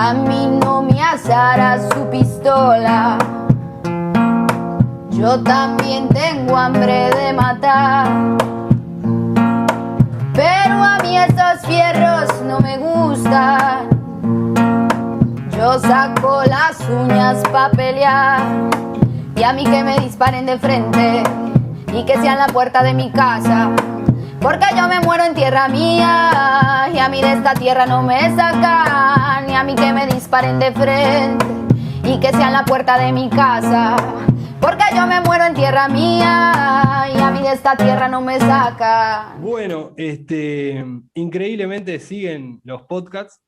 A mí no me asará su pistola. Yo también tengo hambre de matar. Pero a mí esos fierros no me gustan. Yo saco las uñas pa' pelear. Y a mí que me disparen de frente y que sean la puerta de mi casa, porque yo me muero en tierra mía y a mí de esta tierra no me sacan. Y a mí que me disparen de frente y que sean la puerta de mi casa, porque yo me muero en tierra mía y a mí de esta tierra no me sacan. Bueno, increíblemente siguen los podcasts.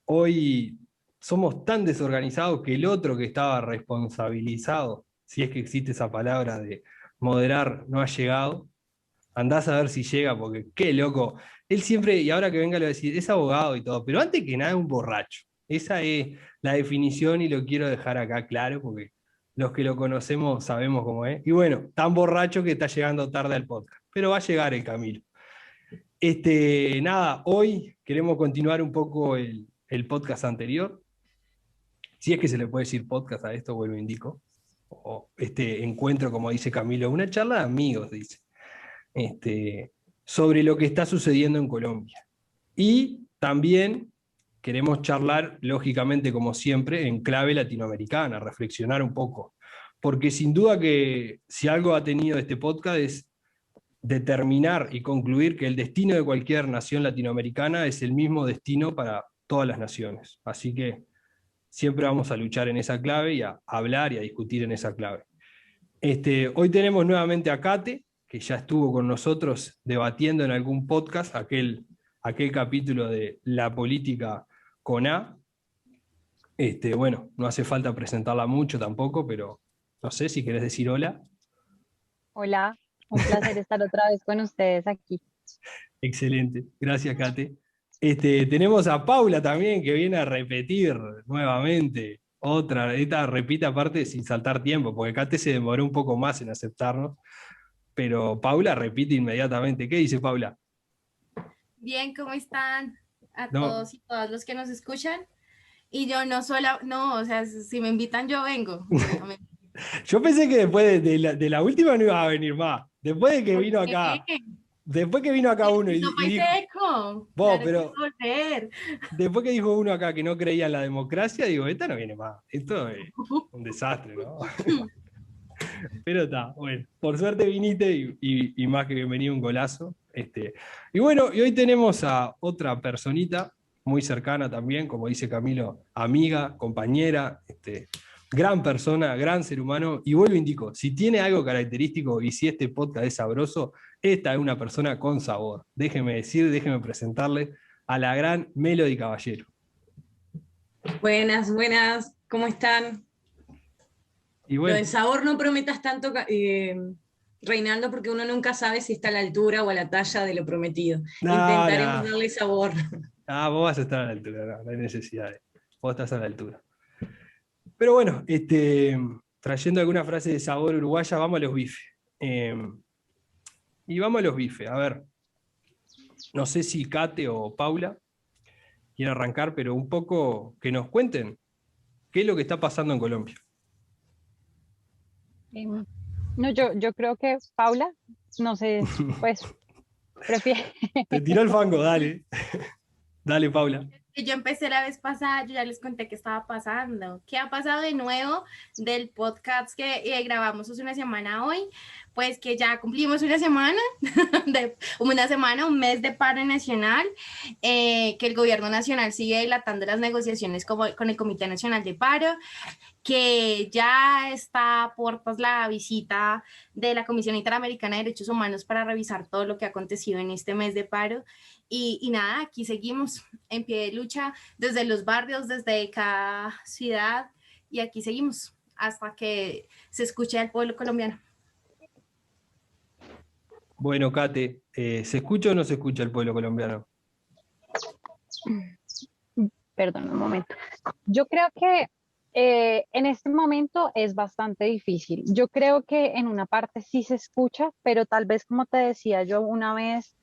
Hoy somos tan desorganizados que el otro que estaba responsabilizado, si es que existe esa palabra de moderar, no ha llegado. Andás a ver si llega, porque qué loco. Él siempre, y ahora que venga le voy a decir, es abogado y todo, pero antes que nada es un borracho. Esa es la definición y lo quiero dejar acá claro, porque los que lo conocemos sabemos cómo es. Y bueno, tan borracho que está llegando tarde al podcast, pero va a llegar el Camilo. Nada, hoy queremos continuar un poco el podcast anterior, si es que se le puede decir podcast a esto, vuelvo indico, o este encuentro, como dice Camilo, una charla de amigos, dice, sobre lo que está sucediendo en Colombia. Y también queremos charlar, lógicamente, como siempre, en clave latinoamericana, reflexionar un poco, porque sin duda que si algo ha tenido este podcast es determinar y concluir que el destino de cualquier nación latinoamericana es el mismo destino para todas las naciones. Así que siempre vamos a luchar en esa clave y a hablar y a discutir en esa clave. Hoy tenemos nuevamente a Kate, que ya estuvo con nosotros debatiendo en algún podcast aquel capítulo de La política con A. Bueno, no hace falta presentarla mucho tampoco, pero no sé si querés decir hola. Hola, un placer estar otra vez con ustedes aquí. Excelente, gracias Kate. Tenemos a Paula también, que viene a repetir nuevamente. Esta repite aparte sin saltar tiempo, porque Kate se demoró un poco más en aceptarnos, pero Paula repite inmediatamente. ¿Qué dice Paula? Bien, ¿cómo están a No. todos y todas los que nos escuchan? Y yo no sola, no, o sea, si me invitan yo vengo. Yo pensé que después de la última no iba a venir más. Después de que vino acá. Después que vino acá uno y no dijo, seco. vos, Claro, pero volver. después que dijo uno acá que no creía en la democracia, digo, esta no viene más. Esto es un desastre, ¿no? Pero está, bueno, por suerte viniste y más que bienvenido, un golazo. Y bueno, y hoy tenemos a otra personita muy cercana también, como dice Camilo, amiga, compañera, gran persona, gran ser humano. Y vuelvo indico, si tiene algo característico y si este podcast es sabroso, esta es una persona con sabor. Déjeme presentarle a la gran Melody Caballero. Buenas, buenas, ¿cómo están? Y bueno, Lo del sabor no prometas tanto, Reinaldo, porque uno nunca sabe si está a la altura o a la talla de lo prometido. Intentaremos darle sabor. Vos vas a estar a la altura, no hay necesidad. Vos estás a la altura. Pero bueno, trayendo alguna frase de sabor uruguaya, vamos a los bifes. Y vamos a los bifes. A ver, no sé si Kate o Paula quieren arrancar, pero un poco que nos cuenten qué es lo que está pasando en Colombia. No, yo creo que Paula, no sé, pues prefiere. Te tiró el fango, dale. Dale, Paula. Yo empecé la vez pasada, yo ya les conté qué estaba pasando. ¿Qué ha pasado de nuevo del podcast que grabamos hace una semana hoy? Pues que ya cumplimos una semana, un mes de paro nacional, que el gobierno nacional sigue dilatando las negociaciones con el Comité Nacional de Paro, que ya está a puertas la visita de la Comisión Interamericana de Derechos Humanos para revisar todo lo que ha acontecido en este mes de paro. Y nada, aquí seguimos en pie de lucha desde los barrios, desde cada ciudad, y aquí seguimos hasta que se escuche al pueblo colombiano. Bueno, Kate, ¿se escucha o no se escucha el pueblo colombiano? Perdón, un momento. Yo creo que en este momento es bastante difícil. Yo creo que en una parte sí se escucha, pero tal vez, como te decía yo una vez,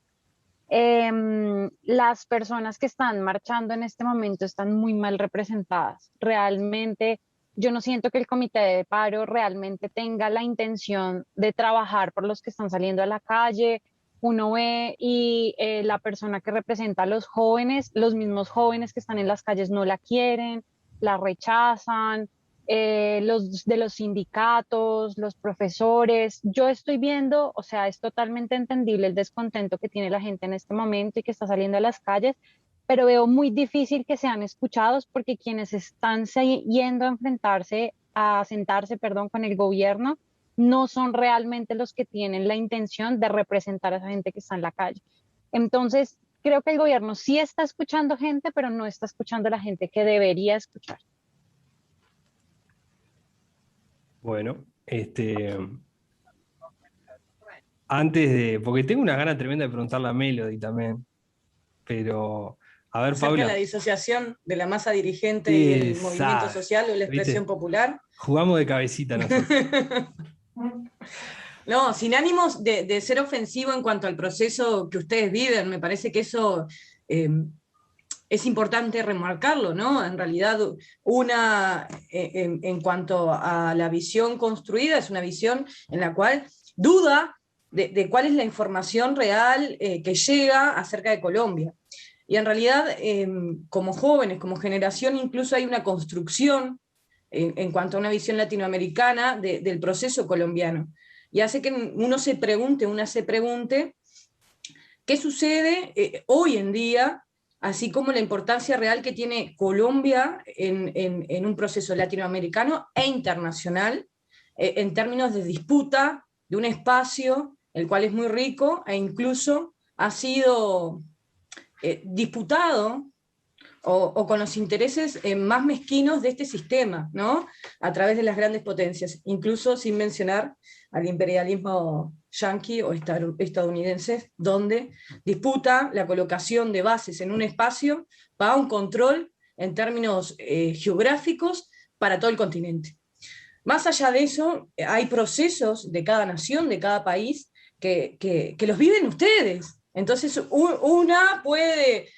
Las personas que están marchando en este momento están muy mal representadas. Realmente, yo no siento que el comité de paro realmente tenga la intención de trabajar por los que están saliendo a la calle. Uno ve y la persona que representa a los jóvenes, los mismos jóvenes que están en las calles no la quieren, la rechazan. Los de los sindicatos, los profesores. Yo estoy viendo, o sea, es totalmente entendible el descontento que tiene la gente en este momento y que está saliendo a las calles, pero veo muy difícil que sean escuchados porque quienes están yendo a enfrentarse, a sentarse, perdón, con el gobierno, no son realmente los que tienen la intención de representar a esa gente que está en la calle. Entonces, creo que el gobierno sí está escuchando gente, pero no está escuchando a la gente que debería escuchar. Bueno, antes de, porque tengo una gana tremenda de preguntarle a Melody también, pero a ver, acerca Paula. de la disociación de la masa dirigente y el movimiento social o la expresión popular. Jugamos de cabecita nosotros. No, sin ánimos de ser ofensivo en cuanto al proceso que ustedes viven, me parece que eso es importante remarcarlo, ¿no? En realidad, en cuanto a la visión construida, es una visión en la cual duda de cuál es la información real que llega acerca de Colombia. Y en realidad, como jóvenes, como generación, incluso hay una construcción en cuanto a una visión latinoamericana del proceso colombiano. Y hace que uno se pregunte, ¿qué sucede hoy en día? Así como la importancia real que tiene Colombia en un proceso latinoamericano e internacional, en términos de disputa de un espacio, el cual es muy rico e incluso ha sido disputado o con los intereses más mezquinos de este sistema, ¿no? A través de las grandes potencias, incluso sin mencionar al imperialismo yanqui o estadounidense, donde disputa la colocación de bases en un espacio para un control en términos geográficos para todo el continente. Más allá de eso, hay procesos de cada nación, de cada país, que los viven ustedes. Entonces, una puede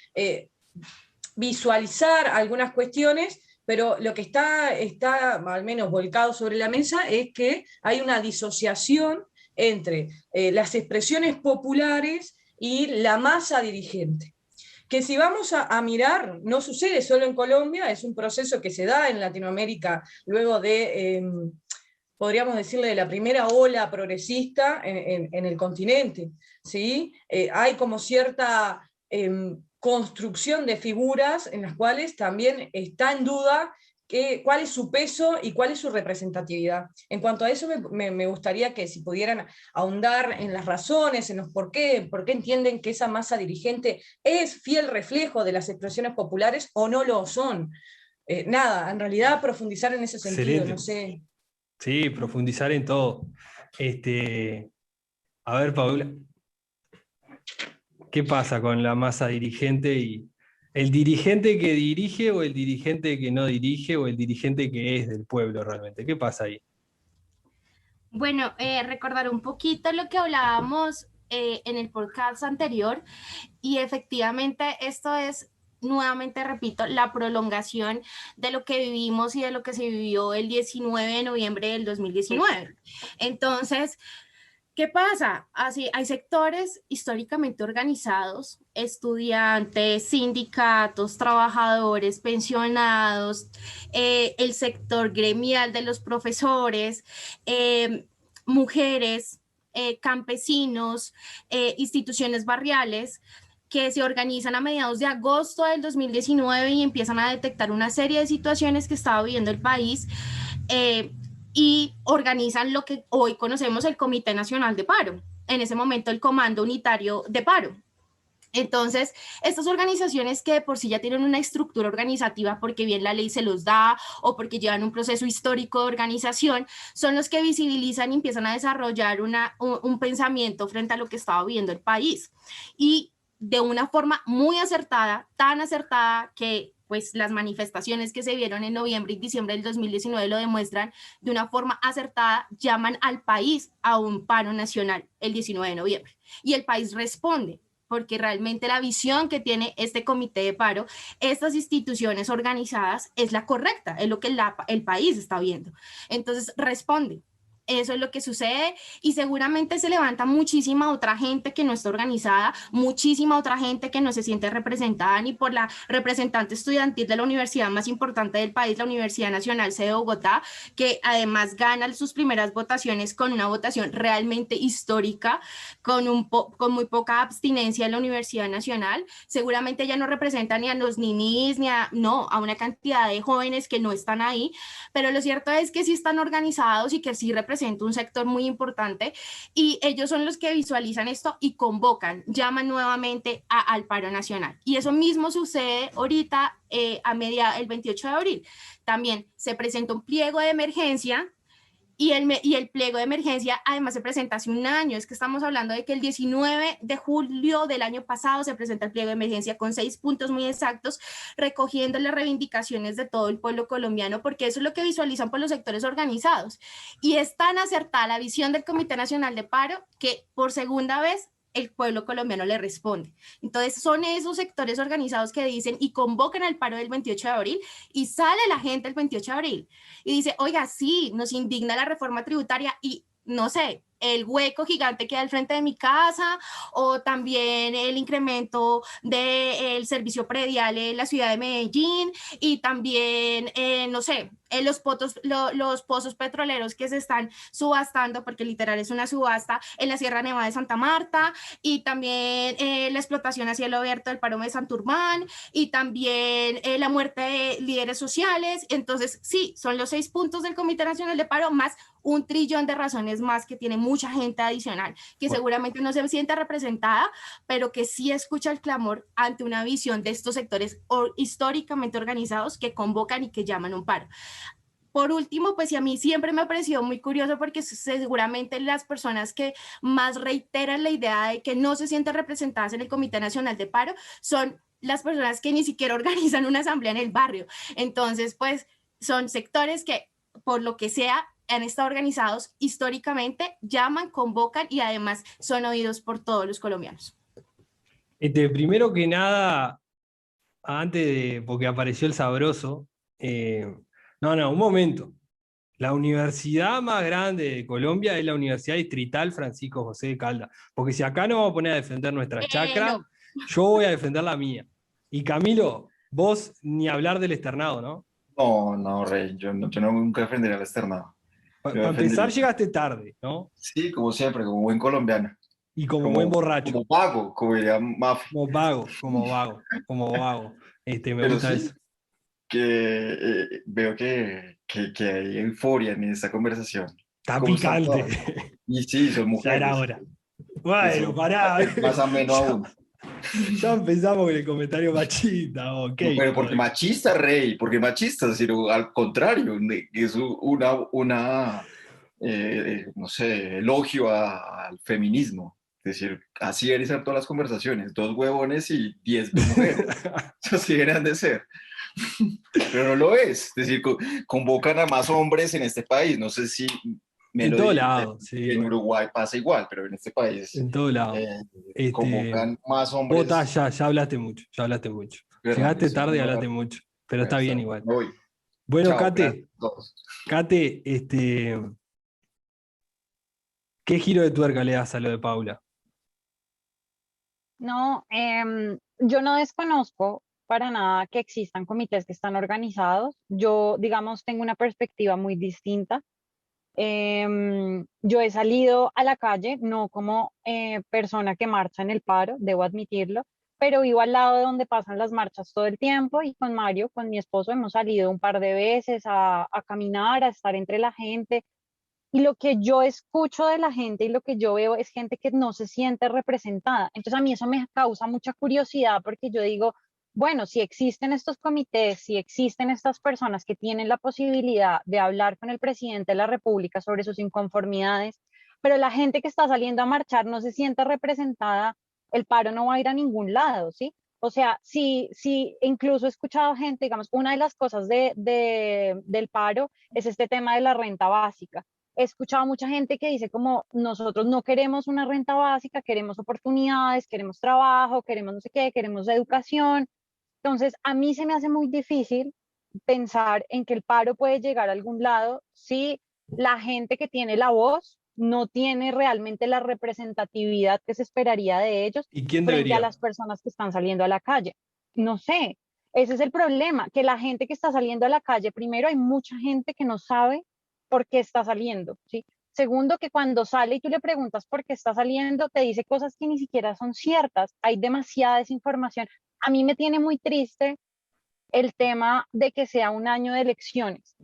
visualizar algunas cuestiones, pero lo que está al menos volcado sobre la mesa es que hay una disociación entre las expresiones populares y la masa dirigente. Que si vamos a mirar, no sucede solo en Colombia, es un proceso que se da en Latinoamérica luego de, podríamos decirle, de la primera ola progresista en el continente, ¿sí? Hay como cierta construcción de figuras en las cuales también está en duda cuál es su peso y cuál es su representatividad. En cuanto a eso, me gustaría que si pudieran ahondar en las razones, en los por qué entienden que esa masa dirigente es fiel reflejo de las expresiones populares o no lo son. Nada, en realidad profundizar en ese sentido, Excelente. no sé. Sí, profundizar en todo. A ver, Paula, ¿qué pasa con la masa dirigente y el dirigente que dirige o el dirigente que no dirige o el dirigente que es del pueblo realmente? ¿Qué pasa ahí? Bueno, recordar un poquito lo que hablábamos en el podcast anterior, y efectivamente esto es, nuevamente repito, la prolongación de lo que vivimos y de lo que se vivió el 19 de noviembre del 2019. Entonces, ¿qué pasa? Así, hay sectores históricamente organizados, estudiantes, sindicatos, trabajadores, pensionados, el sector gremial de los profesores, mujeres, campesinos, instituciones barriales, que se organizan a mediados de agosto del 2019 y empiezan a detectar una serie de situaciones que estaba viviendo el país, y organizan lo que hoy conocemos el Comité Nacional de Paro, en ese momento el Comando Unitario de Paro. Entonces, estas organizaciones que de por sí ya tienen una estructura organizativa porque bien la ley se los da o porque llevan un proceso histórico de organización, son los que visibilizan y empiezan a desarrollar un pensamiento frente a lo que estaba viviendo el país. Y de una forma muy acertada, tan acertada que pues las manifestaciones que se vieron en noviembre y diciembre del 2019 lo demuestran, de una forma acertada llaman al país a un paro nacional el 19 de noviembre. Y el país responde. porque realmente la visión que tiene este comité de paro, estas instituciones organizadas, es la correcta, es lo que el país está viendo. Entonces, responde. Eso es lo que sucede y seguramente se levanta muchísima otra gente que no está organizada, muchísima otra gente que no se siente representada ni por la representante estudiantil de la universidad más importante del país, la Universidad Nacional C de Bogotá, que además gana sus primeras votaciones con una votación realmente histórica, con muy poca abstinencia en la Universidad Nacional. Seguramente ella no representa ni a los ninis, ni a una cantidad de jóvenes que no están ahí, pero lo cierto es que sí están organizados y que sí representa un sector muy importante y ellos son los que visualizan esto y convocan, llaman nuevamente al paro nacional. Y eso mismo sucede ahorita el 28 de abril. También se presenta un pliego de emergencia y el pliego de emergencia además se presenta hace un año. Es que estamos hablando de que el 19 de julio del año pasado se presenta el pliego de emergencia con 6 puntos muy exactos, recogiendo las reivindicaciones de todo el pueblo colombiano, porque eso es lo que visualizan por los sectores organizados. Y es tan acertada la visión del Comité Nacional de Paro que por segunda vez el pueblo colombiano le responde. Entonces son esos sectores organizados que dicen y convocan al paro del 28 de abril y sale la gente el 28 de abril y dice, oiga, sí, nos indigna la reforma tributaria y no sé, el hueco gigante que hay al frente de mi casa o también el incremento del servicio predial en la ciudad de Medellín y también, no sé, los pozos petroleros que se están subastando, porque literal es una subasta en la Sierra Nevada de Santa Marta y también la explotación a cielo abierto del páramo de Santurbán y también la muerte de líderes sociales. Entonces, sí, son los 6 puntos del Comité Nacional de Paro más 1 trillón de razones más que tiene mucha gente adicional que seguramente no se siente representada, pero que sí escucha el clamor ante una visión de estos sectores históricamente organizados que convocan y que llaman un paro. Por último, pues y a mí siempre me ha parecido muy curioso porque seguramente las personas que más reiteran la idea de que no se sienten representadas en el Comité Nacional de Paro son las personas que ni siquiera organizan una asamblea en el barrio. Entonces, pues son sectores que, por lo que sea, han estado organizados históricamente, llaman, convocan y además son oídos por todos los colombianos. Primero que nada, porque apareció el sabroso, un momento. La universidad más grande de Colombia es la Universidad Distrital Francisco José de Caldas, porque si acá nos vamos a poner a defender nuestra chacra, No. yo voy a defender la mía. Y Camilo, vos ni hablar del externado, ¿no? No, Rey, yo nunca defendería al externado. Para empezar, llegaste tarde, ¿no? Sí, como siempre, como buen colombiano. Y como buen borracho. Como vago, como diría Mafi. Como vago. Me Pero gusta sí, eso. que veo que hay euforia en esta conversación. Está ¿Cómo están picante. todas? Y sí, son Ya mujeres. era hora. Bueno, pará. Más ameno aún. Ya empezamos con el comentario machista, ok. No, pero porque machista, Rey, porque machista, sino al contrario, es no sé, elogio al feminismo. Es decir, así deberían ser todas las conversaciones, 2 huevones y 10 mujeres. Así deberían de ser. Pero no lo es. Es decir, convocan a más hombres en este país. No sé si en todo lado, sí. En Uruguay pasa igual, pero en este país en todo lado. convocan más hombres. Vos ya hablaste mucho. Llegaste tarde y hablaste mucho, pero está bien igual. Voy. Bueno, Chao, Kate, ¿qué giro de tuerca le das a lo de Paula? No, yo no desconozco para nada que existan comités que están organizados. Yo, digamos, tengo una perspectiva muy distinta. Yo he salido a la calle, no como persona que marcha en el paro, debo admitirlo, pero vivo al lado de donde pasan las marchas todo el tiempo y con Mario, con mi esposo, hemos salido un par de veces a caminar, a estar entre la gente. Y lo que yo escucho de la gente y lo que yo veo es gente que no se siente representada. Entonces a mí eso me causa mucha curiosidad porque yo digo, bueno, si existen estos comités, si existen estas personas que tienen la posibilidad de hablar con el presidente de la República sobre sus inconformidades, pero la gente que está saliendo a marchar no se siente representada, el paro no va a ir a ningún lado, ¿sí? O sea, sí, incluso he escuchado gente, digamos, una de las cosas del paro es este tema de la renta básica. he escuchado a mucha gente que dice como nosotros no queremos una renta básica, queremos oportunidades, queremos trabajo, queremos no sé qué, queremos educación. Entonces, a mí se me hace muy difícil pensar en que el paro puede llegar a algún lado si la gente que tiene la voz no tiene realmente la representatividad que se esperaría de ellos ¿Y quién frente a debería? las personas que están saliendo a la calle. No sé, ese es el problema, que la gente que está saliendo a la calle, primero hay mucha gente que no sabe por qué está saliendo, ¿sí? Segundo, que cuando sale y tú le preguntas por qué está saliendo, te dice cosas que ni siquiera son ciertas, hay demasiada desinformación. A mí me tiene muy triste el tema de que sea un año de elecciones,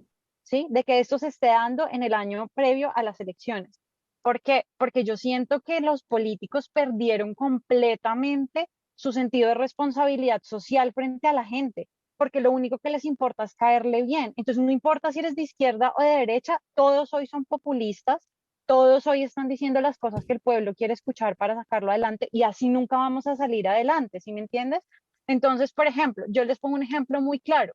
¿sí? De que esto se esté dando en el año previo a las elecciones. ¿Por qué? Porque yo siento que los políticos perdieron completamente su sentido de responsabilidad social frente a la gente, porque lo único que les importa es caerle bien. Entonces, no importa si eres de izquierda o de derecha, todos hoy son populistas, todos hoy están diciendo las cosas que el pueblo quiere escuchar para sacarlo adelante y así nunca vamos a salir adelante, ¿sí me entiendes? Entonces, por ejemplo, yo les pongo un ejemplo muy claro.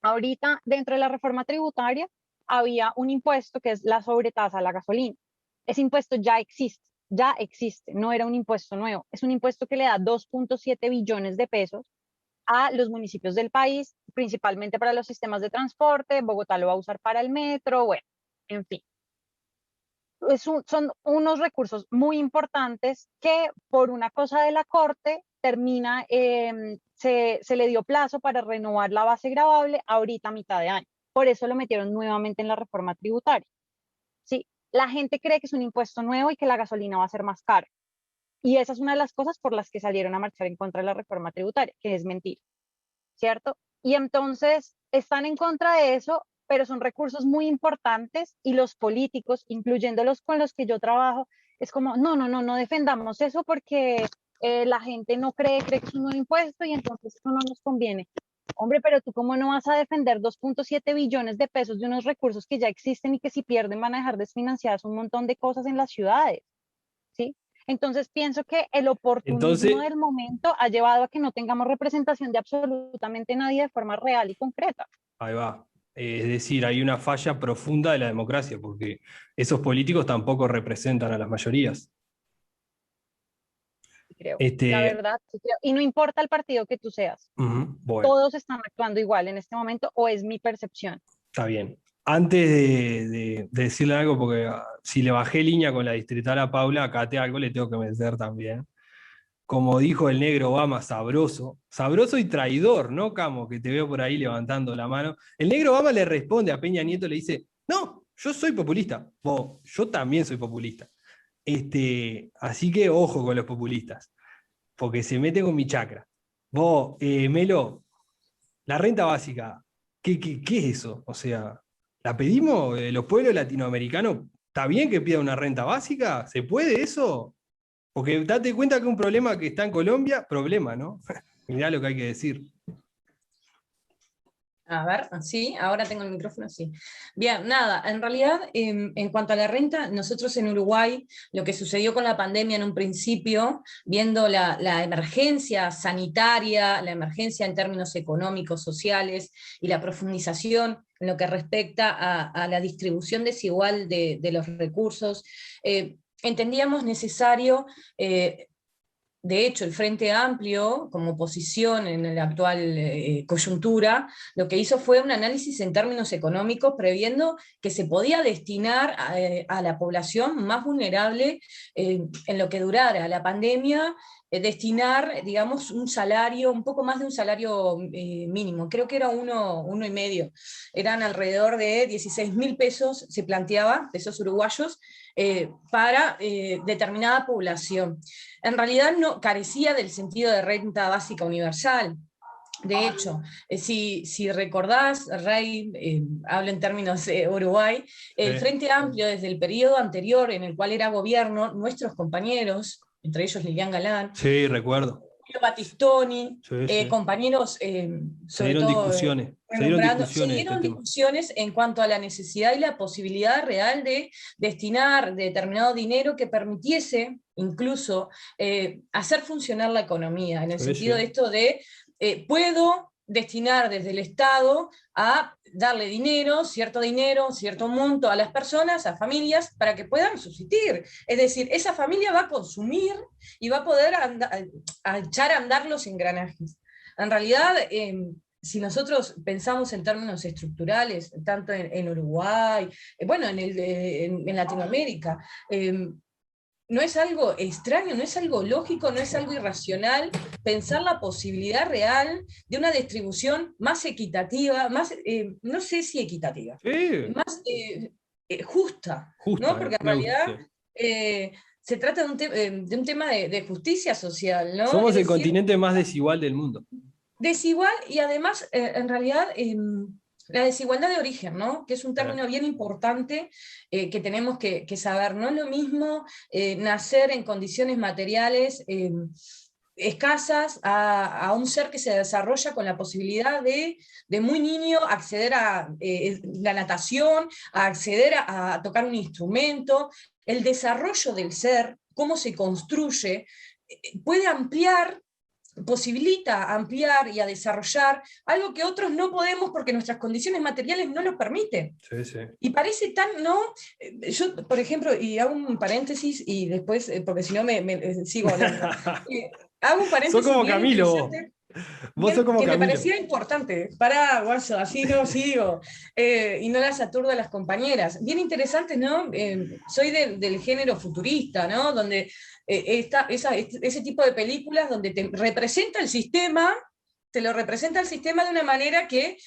Ahorita, dentro de la reforma tributaria, había un impuesto que es la sobretasa a la gasolina. Ese impuesto ya existe, no era un impuesto nuevo. Es un impuesto que le da 2.7 billones de pesos a los municipios del país, principalmente para los sistemas de transporte. Bogotá lo va a usar para el metro, bueno, en fin. Son unos recursos muy importantes que por una cosa de la Corte termina, se le dio plazo para renovar la base gravable ahorita a mitad de año. Por eso lo metieron nuevamente en la reforma tributaria. ¿Sí? La gente cree que es un impuesto nuevo y que la gasolina va a ser más cara. Y esa es una de las cosas por las que salieron a marchar en contra de la reforma tributaria, que es mentira, ¿cierto? Y entonces están en contra de eso, pero son recursos muy importantes y los políticos, incluyendo los con los que yo trabajo, es como, no defendamos eso porque la gente no cree que es un nuevo impuesto y entonces eso no nos conviene. Hombre, pero tú cómo no vas a defender 2.7 billones de pesos de unos recursos que ya existen y que si pierden van a dejar desfinanciadas un montón de cosas en las ciudades, ¿sí? Entonces pienso que el oportunismo Entonces, del momento ha llevado a que no tengamos representación de absolutamente nadie de forma real y concreta. ahí va. Es decir, hay una falla profunda de la democracia, porque esos políticos tampoco representan a las mayorías. Creo. La Este, verdad, sí creo. Y no importa el partido que tú seas, bueno, todos están actuando igual en este momento, o es mi percepción. está bien. Antes de decirle algo, porque si le bajé línea con la distrital a Paula, acá algo le tengo que meter también. Como dijo el negro Obama, sabroso, sabroso y traidor, ¿no, Camo? Que te veo por ahí levantando la mano. El negro Obama le responde a Peña Nieto, le dice, no, yo soy populista. Yo también soy populista. Así que ojo con los populistas, porque se meten con mi chakra. Melo, la renta básica, ¿qué es eso? O sea, ¿la pedimos? ¿Los pueblos latinoamericanos, está bien que pidan una renta básica? ¿Se puede eso? Porque date cuenta que un problema que está en Colombia, problema, ¿no? Mirá lo que hay que decir. A ver, sí, ahora tengo el micrófono, sí. Bien, nada, en realidad, en cuanto a la renta, nosotros en Uruguay, lo que sucedió con la pandemia en un principio, viendo la emergencia sanitaria, la emergencia en términos económicos, sociales, y la profundización en lo que respecta a la distribución desigual de los recursos, entendíamos necesario... De hecho, el Frente Amplio, como oposición en la actual coyuntura, lo que hizo fue un análisis en términos económicos, previendo que se podía destinar a la población más vulnerable en lo que durara la pandemia, destinar, digamos, un salario, un poco más de un salario mínimo, creo que era uno y medio, eran alrededor de 16.000 pesos, se planteaba, pesos uruguayos, para determinada población. En realidad no carecía del sentido de renta básica universal. De hecho, si recordás, Rey, hablo en términos Uruguay, el Frente Amplio desde el periodo anterior en el cual era gobierno, nuestros compañeros, entre ellos Lilian Galán, Sí, recuerdo. Batistoni, Sí. compañeros, Se dieron discusiones. se dieron discusiones en cuanto a la necesidad y la posibilidad real de destinar determinado dinero que permitiese incluso hacer funcionar la economía, en el sentido de esto de puedo destinar desde el Estado a darle dinero, cierto monto a las personas, a familias, para que puedan subsistir. Es decir, esa familia va a consumir y va a poder a echar a andar los engranajes. En realidad, si nosotros pensamos en términos estructurales, tanto en Uruguay, bueno, en Latinoamérica, no es algo extraño, no es algo lógico, no es algo irracional pensar la posibilidad real de una distribución más equitativa, más, no sé si equitativa, más justa, ¿no? Porque en realidad se trata de un tema de justicia social, ¿no? Somos es el decir, continente más desigual del mundo. desigual y además, en realidad, la desigualdad de origen, ¿no? Que es un término bien importante que tenemos que saber. No es lo mismo nacer en condiciones materiales escasas a un ser que se desarrolla con la posibilidad de muy niño acceder a la natación, a acceder a tocar un instrumento. El desarrollo del ser, cómo se construye, puede ampliar, posibilita ampliar y a desarrollar algo que otros no podemos porque nuestras condiciones materiales no lo permiten. Sí, sí. Y parece tan, ¿no? Yo, por ejemplo, y hago un paréntesis y después, porque si no me sigo hablando. Hago un paréntesis. Sos como bien Camilo. Vos sos como que Camilo. me parecía importante. Pará, guaso, así no sigo. Y no las aturdo a las compañeras. Bien interesante, ¿no? Soy del género futurista, ¿no? Donde ese tipo de películas donde te representa el sistema, te lo representa el sistema de una manera que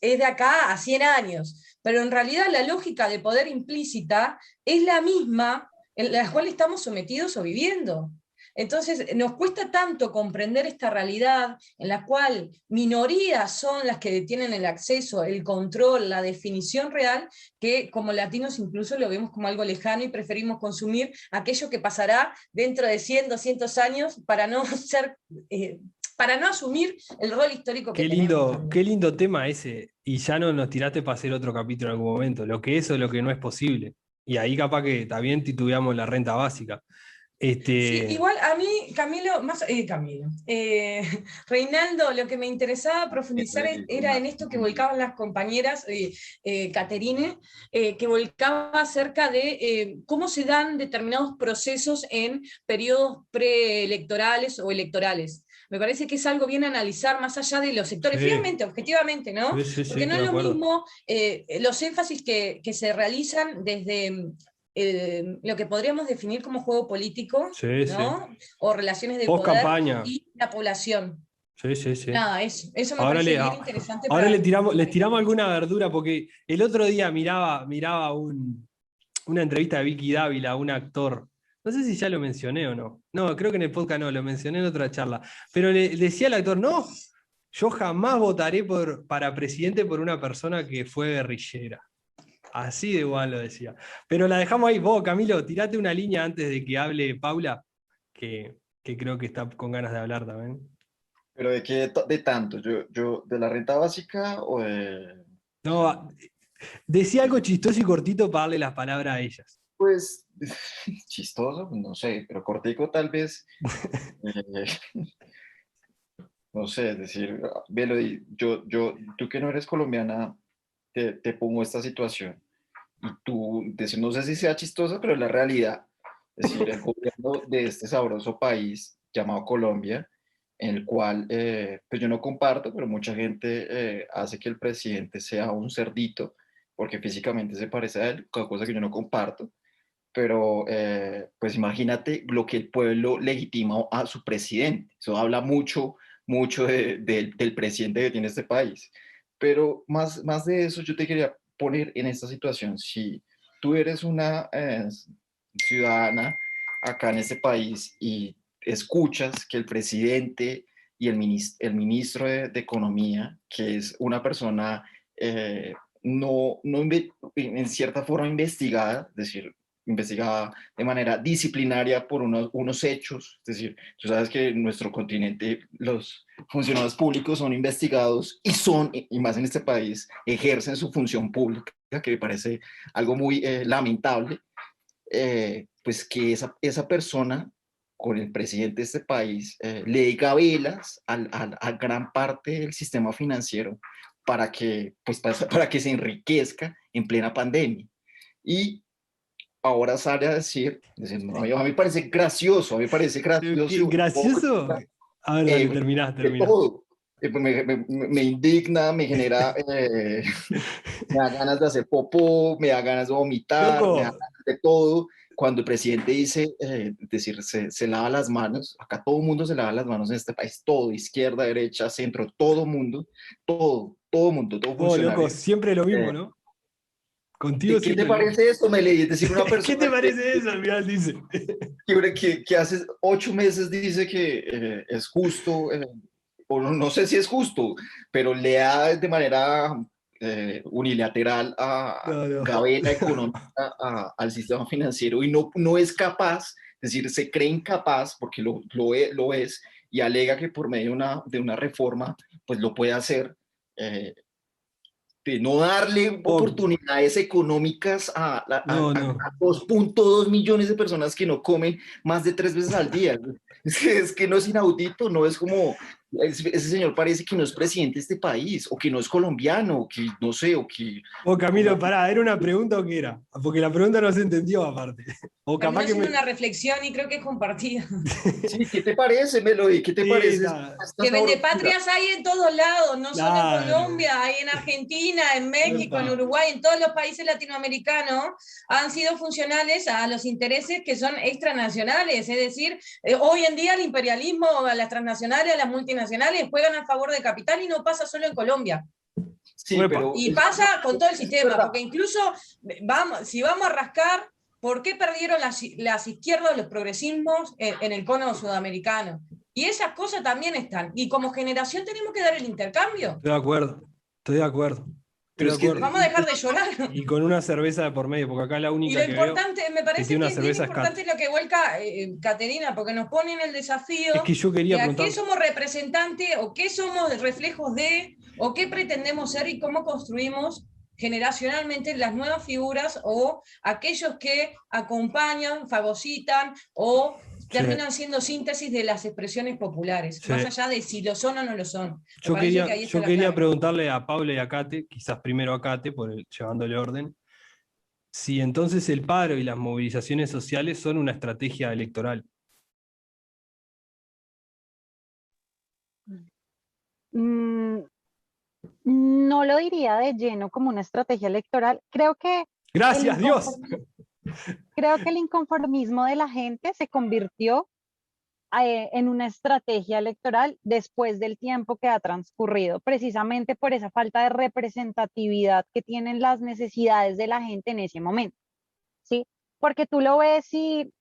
es de acá a 100 años. Pero en realidad la lógica de poder implícita es la misma en la cual estamos sometidos o viviendo. Entonces, nos cuesta tanto comprender esta realidad en la cual minorías son las que tienen el acceso, el control, la definición real, que como latinos incluso lo vemos como algo lejano y preferimos consumir aquello que pasará dentro de 100, 200 años para no ser... para no asumir el rol histórico que tenemos. Qué lindo tema ese. Y ya no nos tiraste para hacer otro capítulo en algún momento. Lo que es o lo que no es posible. Y ahí capaz que también titubeamos la renta básica. Sí, igual a mí, Camilo, Reinaldo, lo que me interesaba profundizar era en esto que volcaban las compañeras, Caterine, que volcaba acerca de cómo se dan determinados procesos en periodos preelectorales o electorales. Me parece que es algo bien analizar más allá de los sectores, Sí. finalmente, objetivamente, ¿no? Sí, Porque no estoy es de lo acuerdo. mismo los énfasis que se realizan desde lo que podríamos definir como juego político, Sí, ¿no? O relaciones de Post poder campaña. y la población. Sí. Nada, eso me Ahora, parece bien interesante. ahora para- les tiramos alguna verdura, porque el otro día miraba una entrevista de Vicky Dávila, un actor. No sé si ya lo mencioné o no. No, creo que en el podcast no, lo mencioné en otra charla. Pero le decía al actor, no, yo jamás votaré para presidente por una persona que fue guerrillera. Así de igual lo decía. Pero la dejamos ahí. Vos, Camilo, tirate una línea antes de que hable Paula, que creo que está con ganas de hablar también. ¿Pero de qué de tanto? Yo, ¿de la renta básica o de...? No, decía algo chistoso y cortito para darle las palabras a ellas. Pues, chistoso, no sé, pero cortico tal vez. eh, no sé, es decir, Velo, tú que no eres colombiana, te pongo esta situación. Y tú, decir, no sé si sea chistoso, pero es la realidad. Es decir, el gobierno de este sabroso país llamado Colombia, en el cual, pues yo no comparto, pero mucha gente hace que el presidente sea un cerdito, porque físicamente se parece a él, cosa que yo no comparto. Pero, pues imagínate lo que el pueblo legitima a su presidente. Eso habla mucho, mucho del presidente que tiene este país. Pero más de eso, yo te quería poner en esta situación. Si tú eres una ciudadana acá en este país y escuchas que el presidente y el ministro de Economía, que es una persona en cierta forma investigada, es decir, investigada de manera disciplinaria por unos hechos, es decir, tú sabes que en nuestro continente los funcionarios públicos son investigados y más en este país, ejercen su función pública, que me parece algo muy lamentable, pues que esa persona con el presidente de este país, le dé gabelas a gran parte del sistema financiero para que, pues, para que se enriquezca en plena pandemia. Y ahora sale a decir no, a mí me parece gracioso, a mí me parece gracioso. ¿Gracioso? A ver, dale, terminás. De todo. Me indigna, me genera, me da ganas de hacer popó, me da ganas de vomitar, Loco. me da ganas de todo. Cuando el presidente dice, se lava las manos, acá todo el mundo se lava las manos en este país, todo, izquierda, derecha, centro, todo mundo, todo funcionario. Loco, siempre lo mismo, ¿no? Contigo ¿Qué te siempre lo mismo. parece esto, Meli? Es decir, una persona ¿Qué te parece eso? Al final dice. que hace 8 meses dice que es justo, o no sé si es justo, pero le da de manera unilateral a gabela económica al sistema financiero y no es capaz, es decir, se cree incapaz porque lo es y alega que por medio de una reforma pues lo puede hacer, de no darle oportunidades económicas a 2.2 millones de personas que no comen más de 3 veces al día. Es que no es inaudito, no es como, ese señor parece que no es presidente de este país, o que no es colombiano, o que no sé, o que... Camilo, pará, ¿era una pregunta o qué era? Porque la pregunta no se entendió aparte. O capaz que una reflexión y creo que es compartida. Sí, ¿qué te parece, Melody? ¿Qué te parece? Que vendepatrias hay en todos lados, no solo en Colombia, hay en Argentina, en México, en Uruguay, en todos los países latinoamericanos han sido funcionales a los intereses que son extranacionales, es decir, hoy en día el imperialismo, a las transnacionales, a las multinacionales juegan a favor de capital y no pasa solo en Colombia. Sí, pero y pasa con todo el sistema, porque incluso si vamos a rascar, ¿por qué perdieron las izquierdas, los progresismos en el cono sudamericano? Y esas cosas también están. Y como generación tenemos que dar el intercambio. Estoy de acuerdo. Vamos a dejar de llorar. Y con una cerveza de por medio, porque acá la única. Y lo importante, me parece que es bien importante lo que vuelca Caterina, porque nos pone en el desafío es que yo quería de a qué somos representantes, o qué somos reflejos de, o qué pretendemos ser y cómo construimos generacionalmente las nuevas figuras o aquellos que acompañan, fagocitan o terminan siendo síntesis de las expresiones populares, más allá de si lo son o no lo son. Yo quería preguntarle a Paula y a Kate, quizás primero a Kate, llevándole orden, si entonces el paro y las movilizaciones sociales son una estrategia electoral. No lo diría de lleno como una estrategia electoral. Creo que... ¡Gracias, Dios! Creo que el inconformismo de la gente se convirtió en una estrategia electoral después del tiempo que ha transcurrido, precisamente por esa falta de representatividad que tienen las necesidades de la gente en ese momento, ¿sí? Porque tú lo ves y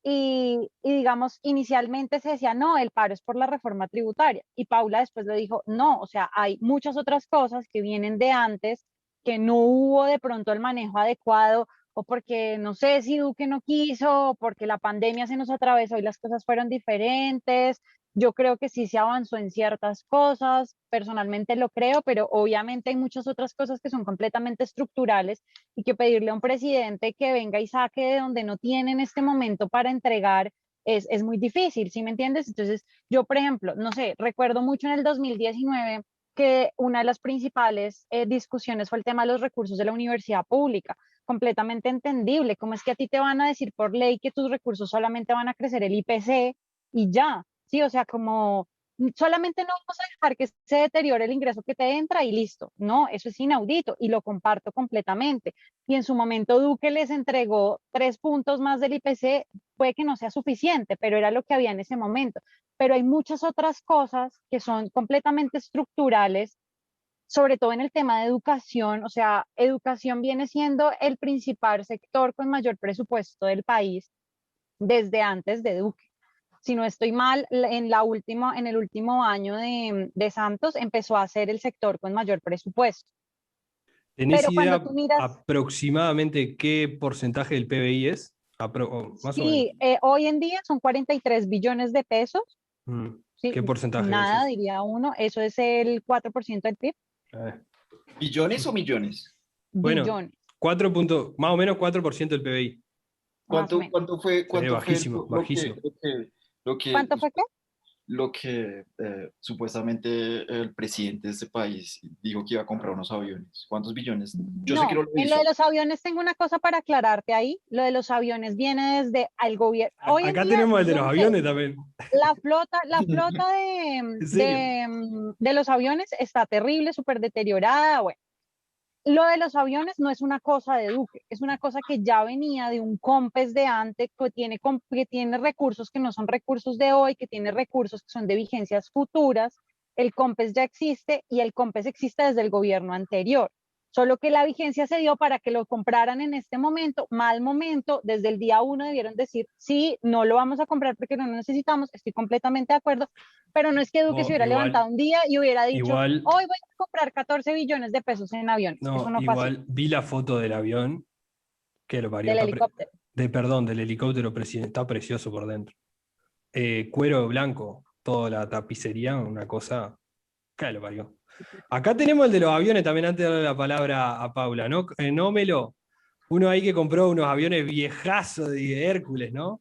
digamos, inicialmente se decía, no, el paro es por la reforma tributaria, y Paula después le dijo, no, o sea, hay muchas otras cosas que vienen de antes, que no hubo de pronto el manejo adecuado, o porque no sé si Duque no quiso, o porque la pandemia se nos atravesó y las cosas fueron diferentes. Yo creo que sí se avanzó en ciertas cosas, personalmente lo creo, pero obviamente hay muchas otras cosas que son completamente estructurales y que pedirle a un presidente que venga y saque de donde no tiene en este momento para entregar es muy difícil, ¿sí me entiendes? Entonces, yo, por ejemplo, no sé, recuerdo mucho en el 2019 que una de las principales discusiones fue el tema de los recursos de la universidad pública. Completamente entendible. ¿Cómo es que a ti te van a decir por ley que tus recursos solamente van a crecer el IPC y ya? Sí, o sea, como solamente no vamos a dejar que se deteriore el ingreso que te entra y listo. No, eso es inaudito y lo comparto completamente. Y en su momento Duque les entregó 3 puntos más del IPC, puede que no sea suficiente, pero era lo que había en ese momento. Pero hay muchas otras cosas que son completamente estructurales, sobre todo en el tema de educación. O sea, educación viene siendo el principal sector con mayor presupuesto del país desde antes de Duque. Si no estoy mal, en el último año de Santos empezó a ser el sector con mayor presupuesto. ¿Tenés idea aproximadamente qué porcentaje del PBI es? Sí, hoy en día son 43 billones de pesos. Sí, ¿qué porcentaje nada, es? diría uno. Eso es el 4% del PIB. ¿Billones o millones? Bueno, billones. Más o menos 4% del PBI. ¿Cuánto fue? Bajísimo, bajísimo. Lo que, ¿Cuánto fue qué? lo que supuestamente el presidente de este país dijo que iba a comprar unos aviones. ¿Cuántos billones? Yo sé que no No, lo en lo de hizo. los aviones tengo una cosa para aclararte ahí. Lo de los aviones viene desde el gobierno. Hoy en Acá día, tenemos el de yo los no sé, aviones también. la flota ¿En serio? de los aviones está terrible, súper deteriorada. Bueno, lo de los aviones no es una cosa de Duque, es una cosa que ya venía de un COMPES de antes, que tiene recursos que no son recursos de hoy, que tiene recursos que son de vigencias futuras. El COMPES ya existe y el COMPES existe desde el gobierno anterior. Solo que la vigencia se dio para que lo compraran en este momento, mal momento, desde el día 1 debieron decir, sí, no lo vamos a comprar porque no lo necesitamos, estoy completamente de acuerdo, pero no es que Duque se hubiera Igual, levantado un día y hubiera dicho, igual, hoy voy a comprar 14 billones de pesos en aviones. Eso no, no fue así. igual vi la foto del avión, que lo parió, Del helicóptero. perdón, del helicóptero está precioso por dentro. Cuero blanco, toda la tapicería, una cosa, que lo parió. Acá tenemos el de los aviones, también antes de darle la palabra a Paula, ¿no? No, Melo, uno ahí que compró unos aviones viejazos de Hércules, ¿no?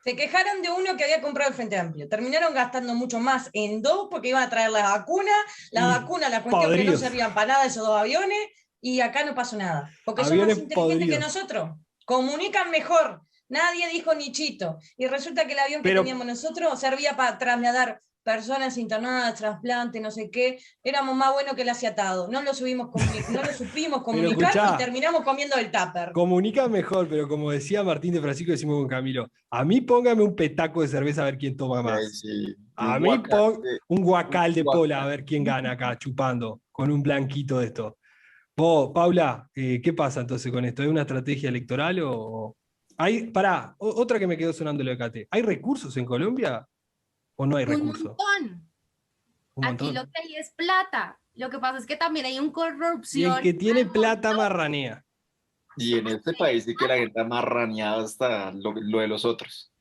Se quejaron de uno que había comprado el Frente Amplio. Terminaron gastando mucho más en dos porque iban a traer la vacuna. La Y vacuna, la cuestión que no podridos. servían para nada esos dos aviones. Y acá no pasó nada. Porque son más Aviones inteligentes que podridos. nosotros. Comunican mejor. Nadie dijo ni chito. Y resulta que el avión que Pero, teníamos nosotros servía para trasladar personas internadas, trasplante, no sé qué. Éramos más buenos que el aciatado. No lo supimos pero comunicar y escuchá, terminamos comiendo el tupper. comunica mejor, pero como decía Martín de Francisco, decimos con Camilo, a mí póngame un petaco de cerveza a ver quién toma más. Sí, y A un mí guacal, un un guacal de pola a guacal. ver quién gana acá chupando con un blanquito de esto. Vos, Paula, ¿qué pasa entonces con esto? ¿Es una estrategia electoral o...? Pará, otra que me quedó sonando lo de Cate. ¿Hay recursos en Colombia o no hay Un recursos? montón. Un Aquí lo montón. que hay es plata. Lo que pasa es que también hay un Y el corrupción que tiene al plata montón. marranea. Y en este país sí que la gente está más raneada hasta lo de los otros.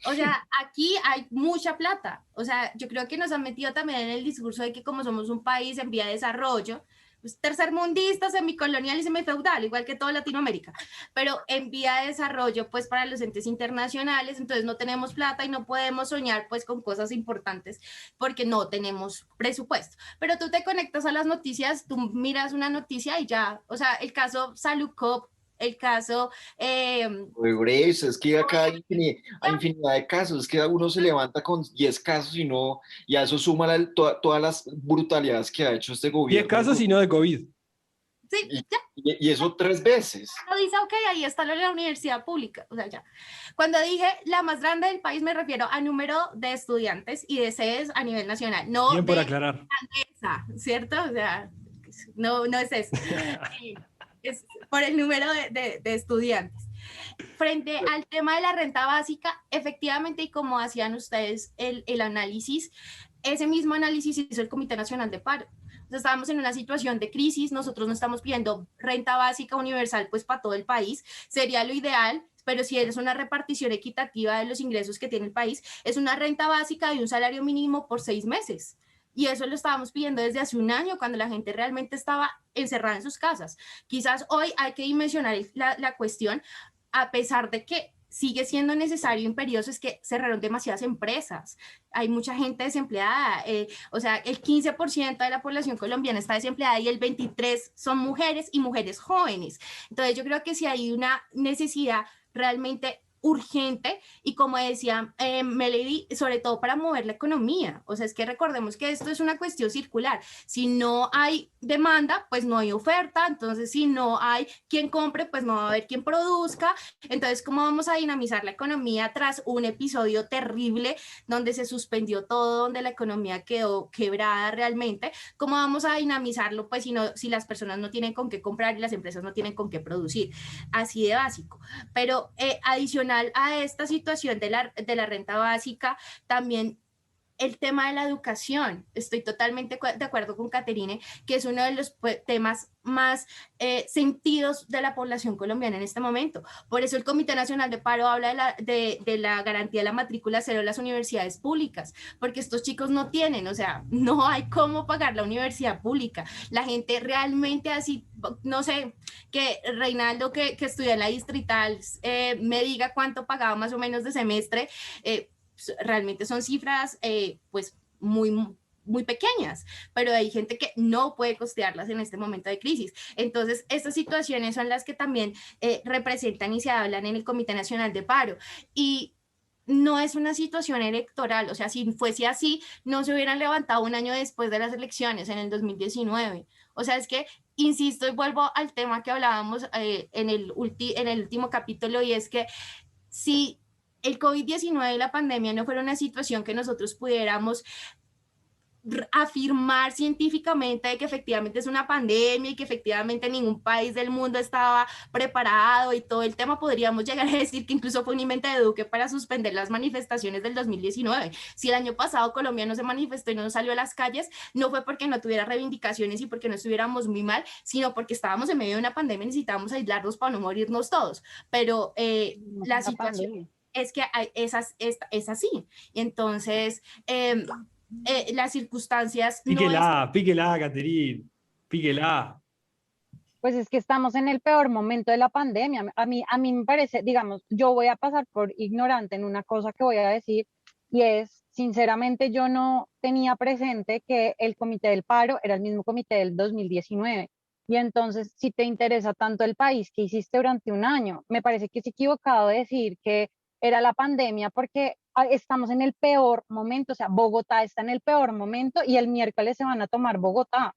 O sea, aquí hay mucha plata. O sea, yo creo que nos han metido también en el discurso de que como somos un país en vía de desarrollo, pues tercermundista, semicolonial y semifeudal, igual que toda Latinoamérica, pero en vía de desarrollo, pues para los entes internacionales, entonces no tenemos plata y no podemos soñar pues con cosas importantes porque no tenemos presupuesto. Pero tú te conectas a las noticias, tú miras una noticia y ya, o sea, el caso Salucop, el caso Por eso, es que acá hay infinidad de casos, es que uno se levanta con 10 casos y a eso suma todas las brutalidades que ha hecho este 10 gobierno. casos y no de COVID. sí, Y, ya, y eso 3 veces. uno dice, ok, ahí está lo de la universidad pública, o sea, ya. Cuando dije la más grande del país me refiero a número de estudiantes y de sedes a nivel nacional, no Bien por de aclarar. esa, ¿cierto? O sea, no, no es eso. Es por el número de estudiantes. Frente al tema de la renta básica, efectivamente, y como hacían ustedes el análisis, ese mismo análisis hizo el Comité Nacional de Paro. O sea, estábamos en una situación de crisis, nosotros no estamos pidiendo renta básica universal pues para todo el país, sería lo ideal, pero si es una repartición equitativa de los ingresos que tiene el país, es una renta básica de un salario mínimo por 6 meses. Y eso lo estábamos pidiendo desde hace un año, cuando la gente realmente estaba encerrada en sus casas. Quizás hoy hay que dimensionar la cuestión, a pesar de que sigue siendo necesario, imperioso, es que cerraron demasiadas empresas, hay mucha gente desempleada, o sea, el 15% de la población colombiana está desempleada y el 23% son mujeres y mujeres jóvenes. Entonces yo creo que si hay una necesidad realmente urgente y como decía Melody, sobre todo para mover la economía, o sea, es que recordemos que esto es una cuestión circular, si no hay demanda, pues no hay oferta, entonces si no hay quien compre, pues no va a haber quien produzca, entonces ¿cómo vamos a dinamizar la economía tras un episodio terrible donde se suspendió todo, donde la economía quedó quebrada realmente? ¿Cómo vamos a dinamizarlo? Pues si las personas no tienen con qué comprar y las empresas no tienen con qué producir, así de básico. Pero adicional a esta situación de la renta básica, también el tema de la educación. Estoy totalmente de acuerdo con Caterine, que es uno de los temas más sentidos de la población colombiana en este momento. Por eso el Comité Nacional de Paro habla de la garantía de la matrícula cero en las universidades públicas, porque estos chicos no tienen, o sea, no hay cómo pagar la universidad pública. La gente realmente así, no sé, que Reinaldo que estudia en la distrital me diga cuánto pagaba más o menos de semestre, realmente son cifras pues muy pequeñas, pero hay gente que no puede costearlas en este momento de crisis. Entonces, estas situaciones son las que también representan y se hablan en el Comité Nacional de Paro. Y no es una situación electoral, o sea, si fuese así, no se hubieran levantado un año después de las elecciones, en el 2019. O sea, es que, insisto y vuelvo al tema que hablábamos en el último capítulo, y es que si el COVID-19 y la pandemia no fuera una situación que nosotros pudiéramos afirmar científicamente de que efectivamente es una pandemia y que efectivamente ningún país del mundo estaba preparado y todo el tema, podríamos llegar a decir que incluso fue un invento de Duque para suspender las manifestaciones del 2019. Si el año pasado Colombia no se manifestó y no salió a las calles, no fue porque no tuviera reivindicaciones y porque no estuviéramos muy mal, sino porque estábamos en medio de una pandemia y necesitábamos aislarnos para no morirnos todos. Pero la situación es que es así. Entonces, las circunstancias... Píquela, Caterine, píquela. Pues es que estamos en el peor momento de la pandemia. A mí me parece, digamos, yo voy a pasar por ignorante en una cosa que voy a decir, y es, sinceramente, yo no tenía presente que el Comité del Paro era el mismo comité del 2019. Y entonces, si te interesa tanto el país que hiciste durante un año, me parece que es equivocado decir que era la pandemia, porque estamos en el peor momento. O sea, Bogotá está en el peor momento y el miércoles se van a tomar Bogotá.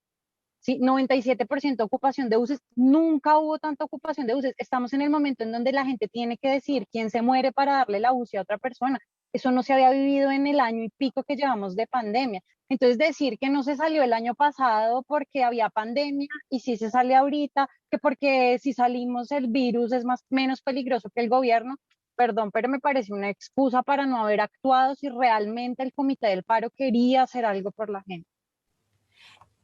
Sí, 97% ocupación de buses, nunca hubo tanta ocupación de buses. Estamos en el momento en donde la gente tiene que decir quién se muere para darle la UCI a otra persona. Eso no se había vivido en el año y pico que llevamos de pandemia. Entonces, decir que no se salió el año pasado porque había pandemia y sí se sale ahorita, que porque si salimos el virus es menos peligroso que el gobierno, perdón, pero me parece una excusa para no haber actuado si realmente el Comité del Paro quería hacer algo por la gente.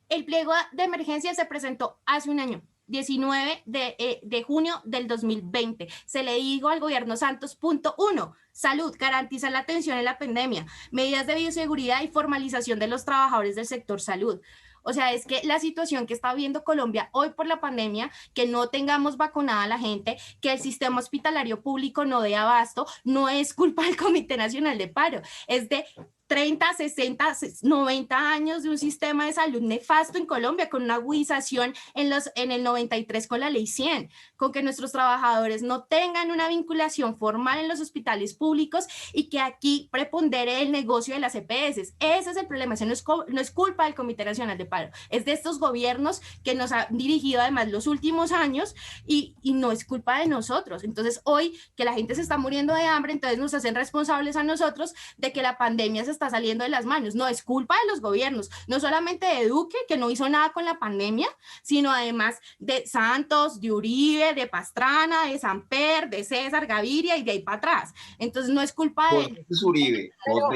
El pliego de emergencia se presentó hace un año, 19 de junio del 2020. Se le dijo al gobierno Santos, punto 1, salud, garantizar la atención en la pandemia, medidas de bioseguridad y formalización de los trabajadores del sector salud. O sea, es que la situación que está viendo Colombia hoy por la pandemia, que no tengamos vacunada a la gente, que el sistema hospitalario público no dé abasto, no es culpa del Comité Nacional de Paro, es de 30, 60, 90 años de un sistema de salud nefasto en Colombia, con una agudización en el 93 con la ley 100, con que nuestros trabajadores no tengan una vinculación formal en los hospitales públicos y que aquí prepondere el negocio de las EPS. Ese es el problema. Eso no es culpa del Comité Nacional de Paro, es de estos gobiernos que nos han dirigido además los últimos años y no es culpa de nosotros. Entonces hoy que la gente se está muriendo de hambre, entonces nos hacen responsables a nosotros de que la pandemia se está saliendo de las manos. No, es culpa de los gobiernos, no solamente de Duque, que no hizo nada con la pandemia, sino además de Santos, de Uribe, de Pastrana, de Samper, de César Gaviria y de ahí para atrás. Entonces no es culpa de... Uribe,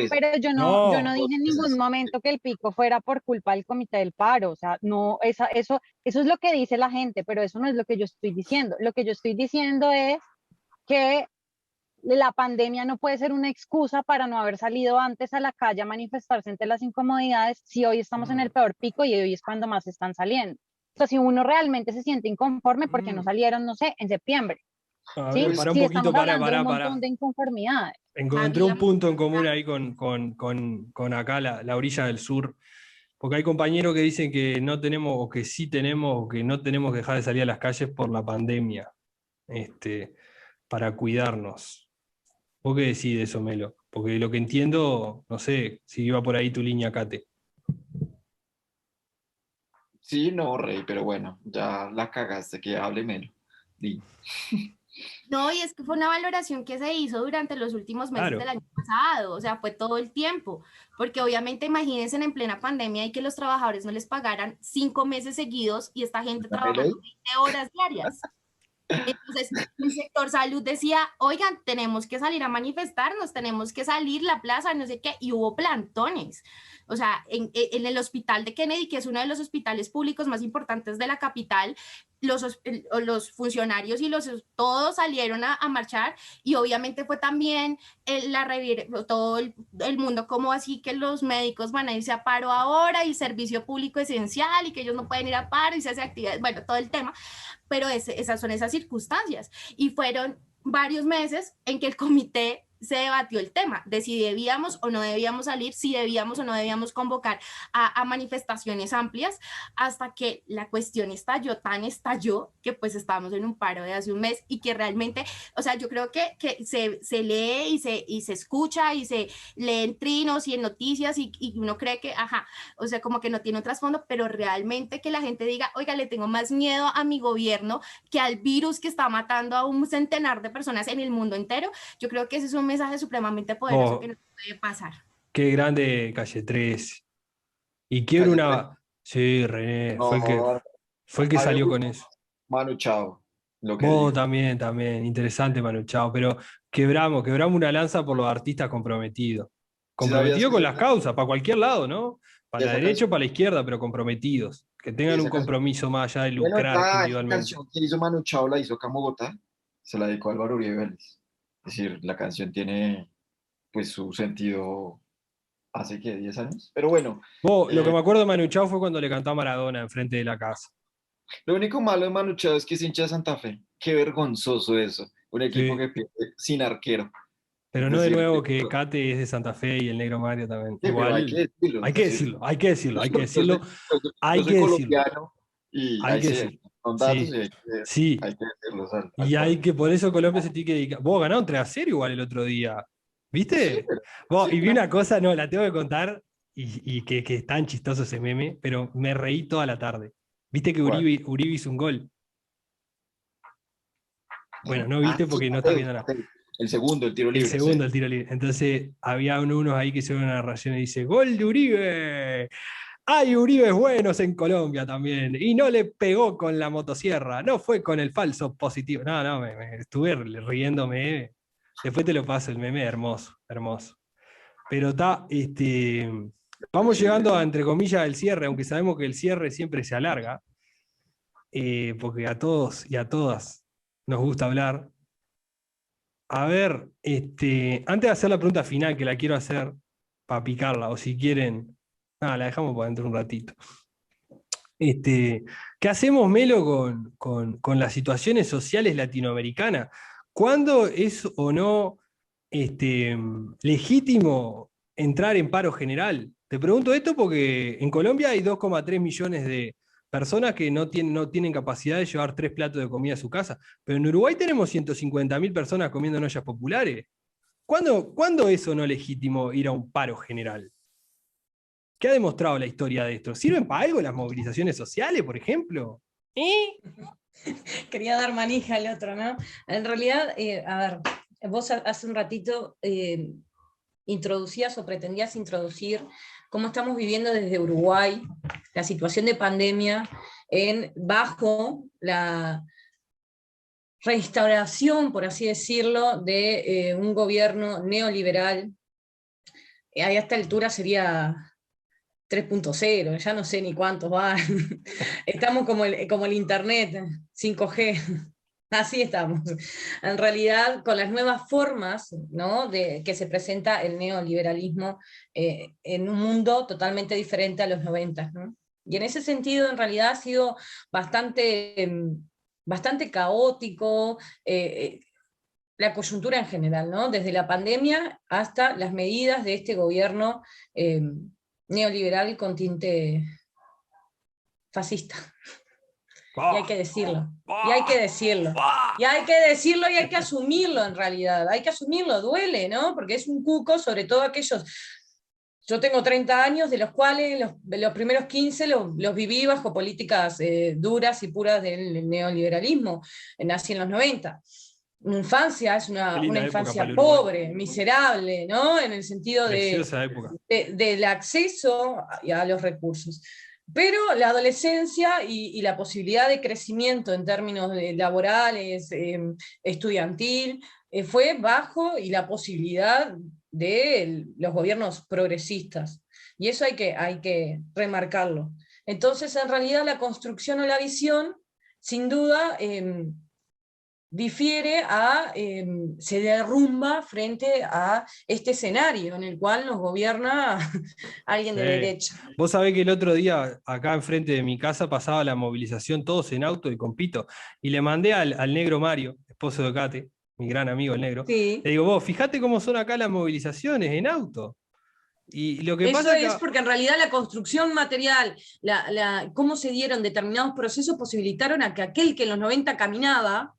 pero yo no dije en ningún momento que el pico fuera por culpa del Comité del Paro. O sea, no, eso es lo que dice la gente, pero eso no es lo que yo estoy diciendo. Lo que yo estoy diciendo es que la pandemia no puede ser una excusa para no haber salido antes a la calle a manifestarse ante las incomodidades si hoy estamos en el peor pico y hoy es cuando más están saliendo. O sea, si uno realmente se siente inconforme, ¿por qué no salieron, no sé, en septiembre? ¿Sí? Para un poquito, para. Un montón de inconformidades. Encontré un punto en común ahí con acá, la orilla del sur, porque hay compañeros que dicen que no tenemos, o que sí tenemos, o que no tenemos que dejar de salir a las calles por la pandemia, para cuidarnos. ¿Vos qué decís de eso, Melo? Porque lo que entiendo, no sé si iba por ahí tu línea, Cate. Sí, no, Rey, pero bueno, ya la cagaste, que hable Melo. No, y es que fue una valoración que se hizo durante los últimos meses del año pasado, o sea, fue todo el tiempo, porque obviamente imagínense en plena pandemia y que los trabajadores no les pagaran 5 meses seguidos y esta gente trabajando 20 horas diarias. Entonces, el sector salud decía, oigan, tenemos que salir a manifestarnos, tenemos que salir a la plaza, no sé qué, y hubo plantones. O sea, en el hospital de Kennedy, que es uno de los hospitales públicos más importantes de la capital, los funcionarios y todos salieron a marchar, y obviamente fue también todo el mundo, como así que los médicos van a irse a paro ahora y servicio público esencial y que ellos no pueden ir a paro y se hace actividades, bueno, todo el tema, pero esas son esas circunstancias, y fueron varios meses en que el comité se debatió el tema de si debíamos o no debíamos salir, si debíamos o no debíamos convocar a manifestaciones amplias, hasta que la cuestión estalló, que pues estábamos en un paro de hace un mes y que realmente, o sea, yo creo que se lee y se escucha y se lee en trinos y en noticias y uno cree que, o sea, como que no tiene un trasfondo, pero realmente que la gente diga, oiga, le tengo más miedo a mi gobierno que al virus que está matando a un centenar de personas en el mundo entero, yo creo que ese es un mensaje supremamente poderoso que no puede pasar. Qué grande Calle 13. Y quiero Calle una... Sí, René, No, fue el que a mí me salió con gusta eso. Manu Chao, lo que Vos dijo. también, interesante Manu Chao, pero quebramos una lanza por los artistas comprometidos. ¿Sí sabías Comprometidos que con las causas, para cualquier lado, ¿no? Para la esa derecha o canción, para la izquierda, pero comprometidos. Que tengan un esa canción? compromiso más allá de Bueno, lucrar esa individualmente. canción que hizo Manu Chao la hizo Camo Bogotá, se la dedicó a Álvaro Uribe Vélez. Es decir, la canción tiene pues su sentido hace que 10 años. Pero bueno, Lo que eh, me acuerdo de Manu Chao fue cuando le cantó a Maradona enfrente de la casa. lo único malo de Manu Chao es que es hincha de Santa Fe. Qué vergonzoso eso. Un equipo Sí. que pierde sin arquero. Es Pero no de decir, nuevo que Cate es de Santa Fe y el Negro Mario también. pero hay Igual, que decirlo. hay Es que decir, decirlo, hay que decirlo, hay que yo decirlo, soy, yo hay soy que decirlo, colombiano y hay ahí que sí, decirlo. son datos y Sí, hay sí. que decirlos al Y hay país. que, por eso Colombia se tiene que dedicar. Vos ganaron 3-0 igual el otro día. Sí, ¿Viste? pero, Vos, sí, y vi pero una cosa, no, la tengo que contar, y que es tan chistoso ese meme, pero me reí toda la tarde. ¿Viste que ¿cuál? Uribe hizo un gol? Bueno, no Ah, viste sí, porque no estás Mateus, viendo nada. Mateus. El segundo, el tiro El libre, sí. segundo, el tiro libre. Entonces, había unos ahí que hicieron una narración y dice: ¡Gol de Uribe! Hay Uribes buenos en Colombia también. Y no le pegó con la motosierra, no fue con el falso positivo. No, no, me estuve riéndome. Después te lo paso el meme, hermoso, hermoso. Pero está, vamos llegando a, entre comillas, el cierre, aunque sabemos que el cierre siempre se alarga, porque a todos y a todas nos gusta hablar. A ver, antes de hacer la pregunta final, que la quiero hacer para picarla, o si quieren, la dejamos para dentro de un ratito. ¿Qué hacemos, Melo, con las situaciones sociales latinoamericanas? ¿Cuándo es o no legítimo entrar en paro general? Te pregunto esto porque en Colombia hay 2,3 millones de personas que no tienen capacidad de llevar 3 platos de comida a su casa, pero en Uruguay tenemos 150.000 personas comiendo en ollas populares. ¿Cuándo es o no legítimo ir a un paro general? ¿Qué ha demostrado la historia de esto? ¿Sirven para algo las movilizaciones sociales, por ejemplo? Quería dar manija al otro, ¿no? En realidad, a ver, vos hace un ratito introducías o pretendías introducir cómo estamos viviendo desde Uruguay la situación de pandemia bajo la reinstauración, por así decirlo, de un gobierno neoliberal. A esta altura sería 3.0, ya no sé ni cuántos van. Estamos como el internet, 5G. Así estamos. En realidad, con las nuevas formas, ¿no?, que se presenta el neoliberalismo en un mundo totalmente diferente a los 90, ¿no? Y en ese sentido, en realidad, ha sido bastante caótico la coyuntura en general, ¿no? Desde la pandemia hasta las medidas de este gobierno neoliberal con tinte fascista. Y hay que decirlo. Y hay que decirlo. Y hay que decirlo y hay que asumirlo en realidad. Hay que asumirlo, duele, ¿no? Porque es un cuco, sobre todo aquellos... Yo tengo 30 años, de los cuales los primeros 15 los viví bajo políticas duras y puras del neoliberalismo. Nací en los 90. Mi infancia es una infancia pobre, miserable, ¿no? En el sentido del acceso a los recursos. Pero la adolescencia y la posibilidad de crecimiento en términos laborales, estudiantil, fue bajo y la posibilidad de los gobiernos progresistas. Y eso hay que remarcarlo. Entonces, en realidad, la construcción o la visión, sin duda, difiere se derrumba frente a este escenario en el cual nos gobierna alguien de derecha. Vos sabés que el otro día, acá enfrente de mi casa, pasaba la movilización todos en auto y con pito, y le mandé al negro Mario, esposo de Cate, mi gran amigo el negro, Sí. le digo, vos, fíjate cómo son acá las movilizaciones en auto. Y lo que Eso pasa es porque en realidad la construcción material, cómo se dieron determinados procesos posibilitaron a que aquel que en los 90 caminaba,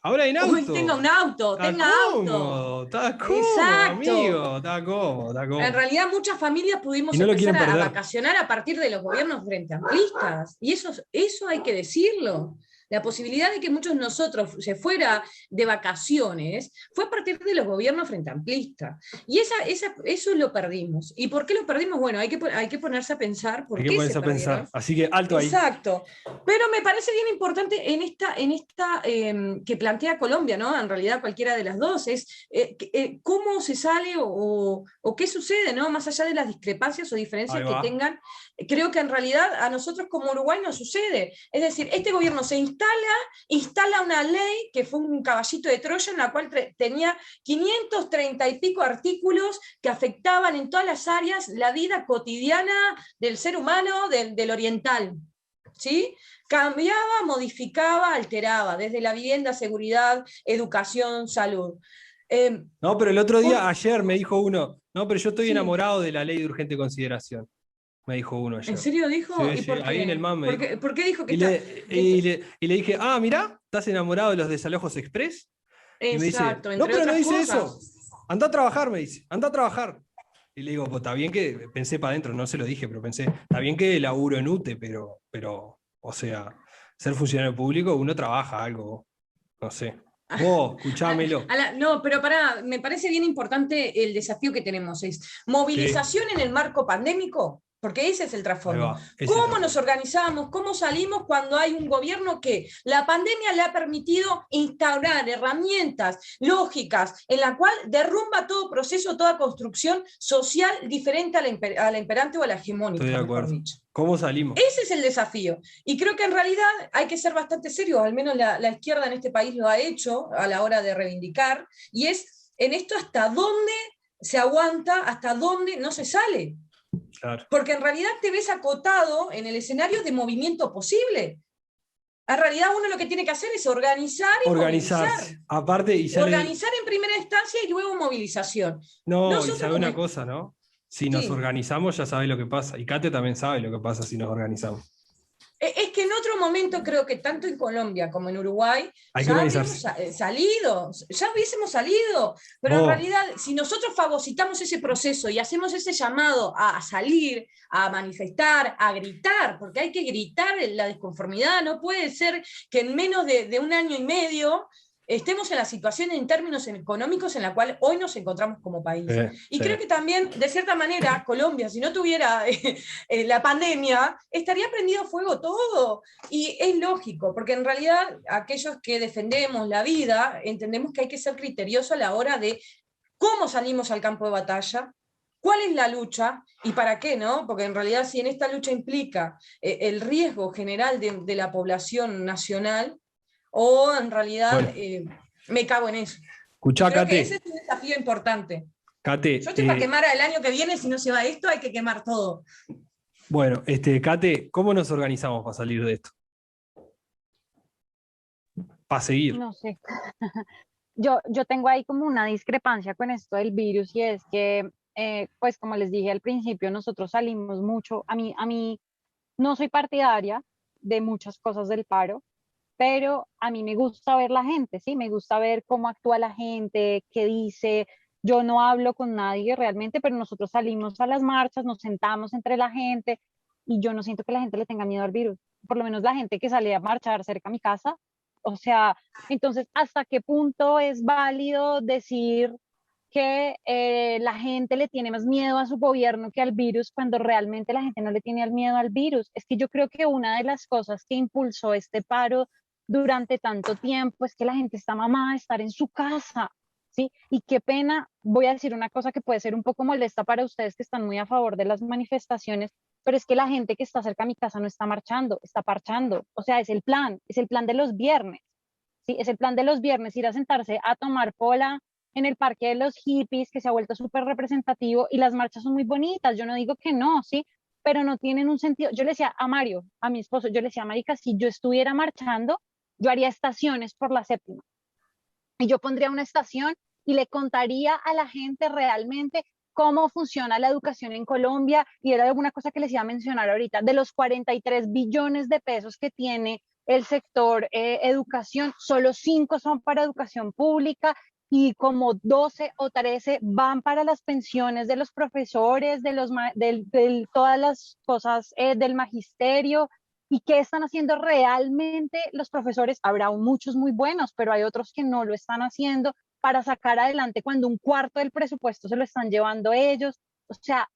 ahora en hoy auto. tenga un auto, Está tenga cómodo, auto. está cómodo, Exacto. amigo, está cómodo, está En cómodo. realidad muchas familias Y pudimos no lo empezar quieren a perder. vacacionar a partir de los gobiernos frente amplistas. Y eso hay que decirlo. La posibilidad de que muchos de nosotros se fuera de vacaciones fue a partir de los gobiernos frente amplistas. Y eso lo perdimos. ¿Y por qué lo perdimos? Bueno, hay que ponerse a pensar por Hay que qué ponerse se a pensar. perdieron. Así que alto ahí. Exacto. Pero me parece bien importante en esta que plantea Colombia, ¿no? En realidad cualquiera de las dos, es cómo se sale o qué sucede, ¿no? Más allá de las discrepancias o diferencias Ahí que va. tengan, creo que en realidad a nosotros como Uruguay nos sucede. Es decir, este gobierno se instala una ley que fue un caballito de Troya en la cual tenía 530 y pico artículos que afectaban en todas las áreas la vida cotidiana del ser humano del oriental. ¿Sí? Cambiaba, modificaba, alteraba, desde la vivienda, seguridad, educación, salud. No, pero el otro día, ayer me dijo uno, no, pero yo estoy Sí. enamorado de la ley de urgente consideración. Me dijo uno ayer. ¿En serio dijo? Sí, ¿Y sí, por qué? ahí en el MAM me ¿Por dijo. qué, por qué dijo que Y está? le dije, mirá, ¿estás enamorado de los desalojos express? Y me dice, Exacto, no, entre pero no otras dice cosas. eso. Anda a trabajar, me dice, anda a trabajar. Y le digo, pues está bien que, pensé para adentro, no se lo dije, pero pensé, está bien que laburo en UTE, pero, o sea, ser funcionario público, uno trabaja algo, no sé. Vos, escuchámelo. No, pero me parece bien importante el desafío que tenemos, es Sí, movilización en el marco pandémico, porque ese es el ahí trasfondo. va, ese es el ¿Cómo trasfondo. nos organizamos? ¿Cómo salimos cuando hay un gobierno que la pandemia le ha permitido instaurar herramientas lógicas en la cual derrumba todo proceso, toda construcción social diferente a la imperante o a la hegemónica, Estoy de mejor acuerdo. dicho? ¿Cómo salimos? Ese es el desafío. Y creo que en realidad hay que ser bastante serios, al menos la izquierda en este país lo ha hecho a la hora de reivindicar, y es en esto hasta dónde se aguanta, hasta dónde no se sale. Claro. Porque en realidad te ves acotado en el escenario de movimiento posible. En realidad uno lo que tiene que hacer es organizar y Organizarse. movilizar. Aparte, y Organizar en primera instancia y luego movilización. No, y Nosotros sabe una cosa, ¿no? Si nos Sí. organizamos ya sabe lo que pasa. Y Kate también sabe lo que pasa si nos organizamos. Es que en otro momento creo que tanto en Colombia como en Uruguay Hay que ya organizarse. ya hubiésemos salido, pero en Vos. realidad si nosotros fagocitamos ese proceso y hacemos ese llamado a salir, a manifestar, a gritar, porque hay que gritar la desconformidad, no puede ser que en menos de un año y medio estemos en la situación en términos económicos en la cual hoy nos encontramos como país. Y Sí. creo que también, de cierta manera, Colombia, si no tuviera la pandemia, estaría prendido fuego todo. Y es lógico, porque en realidad aquellos que defendemos la vida, entendemos que hay que ser criteriosos a la hora de cómo salimos al campo de batalla, cuál es la lucha y para qué, ¿no? Porque en realidad si en esta lucha implica el riesgo general de la población nacional, o en realidad me cago en eso. Escuchá, Creo que Kate. ese es un desafío importante. Kate, Yo estoy para quemar el año que viene, si no se va esto, hay que quemar todo. bueno, Kate, ¿cómo nos organizamos para salir de esto? Para seguir. No sé. Yo tengo ahí como una discrepancia con esto del virus y es que, pues como les dije al principio, nosotros salimos mucho. A mí no soy partidaria de muchas cosas del paro, pero a mí me gusta ver la gente, ¿sí? Me gusta ver cómo actúa la gente, qué dice. Yo no hablo con nadie realmente, pero nosotros salimos a las marchas, nos sentamos entre la gente y yo no siento que la gente le tenga miedo al virus. Por lo menos la gente que sale a marchar cerca a mi casa. O sea, entonces, ¿hasta qué punto es válido decir que la gente le tiene más miedo a su gobierno que al virus cuando realmente la gente no le tiene el miedo al virus? Es que yo creo que una de las cosas que impulsó este paro durante tanto tiempo es que la gente está mamada de estar en su casa, ¿sí? Y qué pena, voy a decir una cosa que puede ser un poco molesta para ustedes que están muy a favor de las manifestaciones, pero es que la gente que está cerca de mi casa no está marchando, está parchando. O sea, es el plan de los viernes, ¿sí? Es el plan de los viernes, ir a sentarse a tomar pola en el parque de los hippies, que se ha vuelto súper representativo, y las marchas son muy bonitas, yo no digo que no, ¿sí? Pero no tienen un sentido. Yo le decía a Mario, a mi esposo, yo le decía, marica, si yo estuviera marchando, yo haría estaciones por la séptima. y yo pondría una estación y le contaría a la gente realmente cómo funciona la educación en Colombia, y era alguna cosa que les iba a mencionar ahorita, de los 43 billones de pesos que tiene el sector educación, solo 5 son para educación pública y como 12 o 13 van para las pensiones de los profesores, de todas las cosas del magisterio. ¿Y qué están haciendo realmente los profesores? Habrá muchos muy buenos, pero hay otros que no lo están haciendo para sacar adelante cuando un cuarto del presupuesto se lo están llevando ellos. O sea,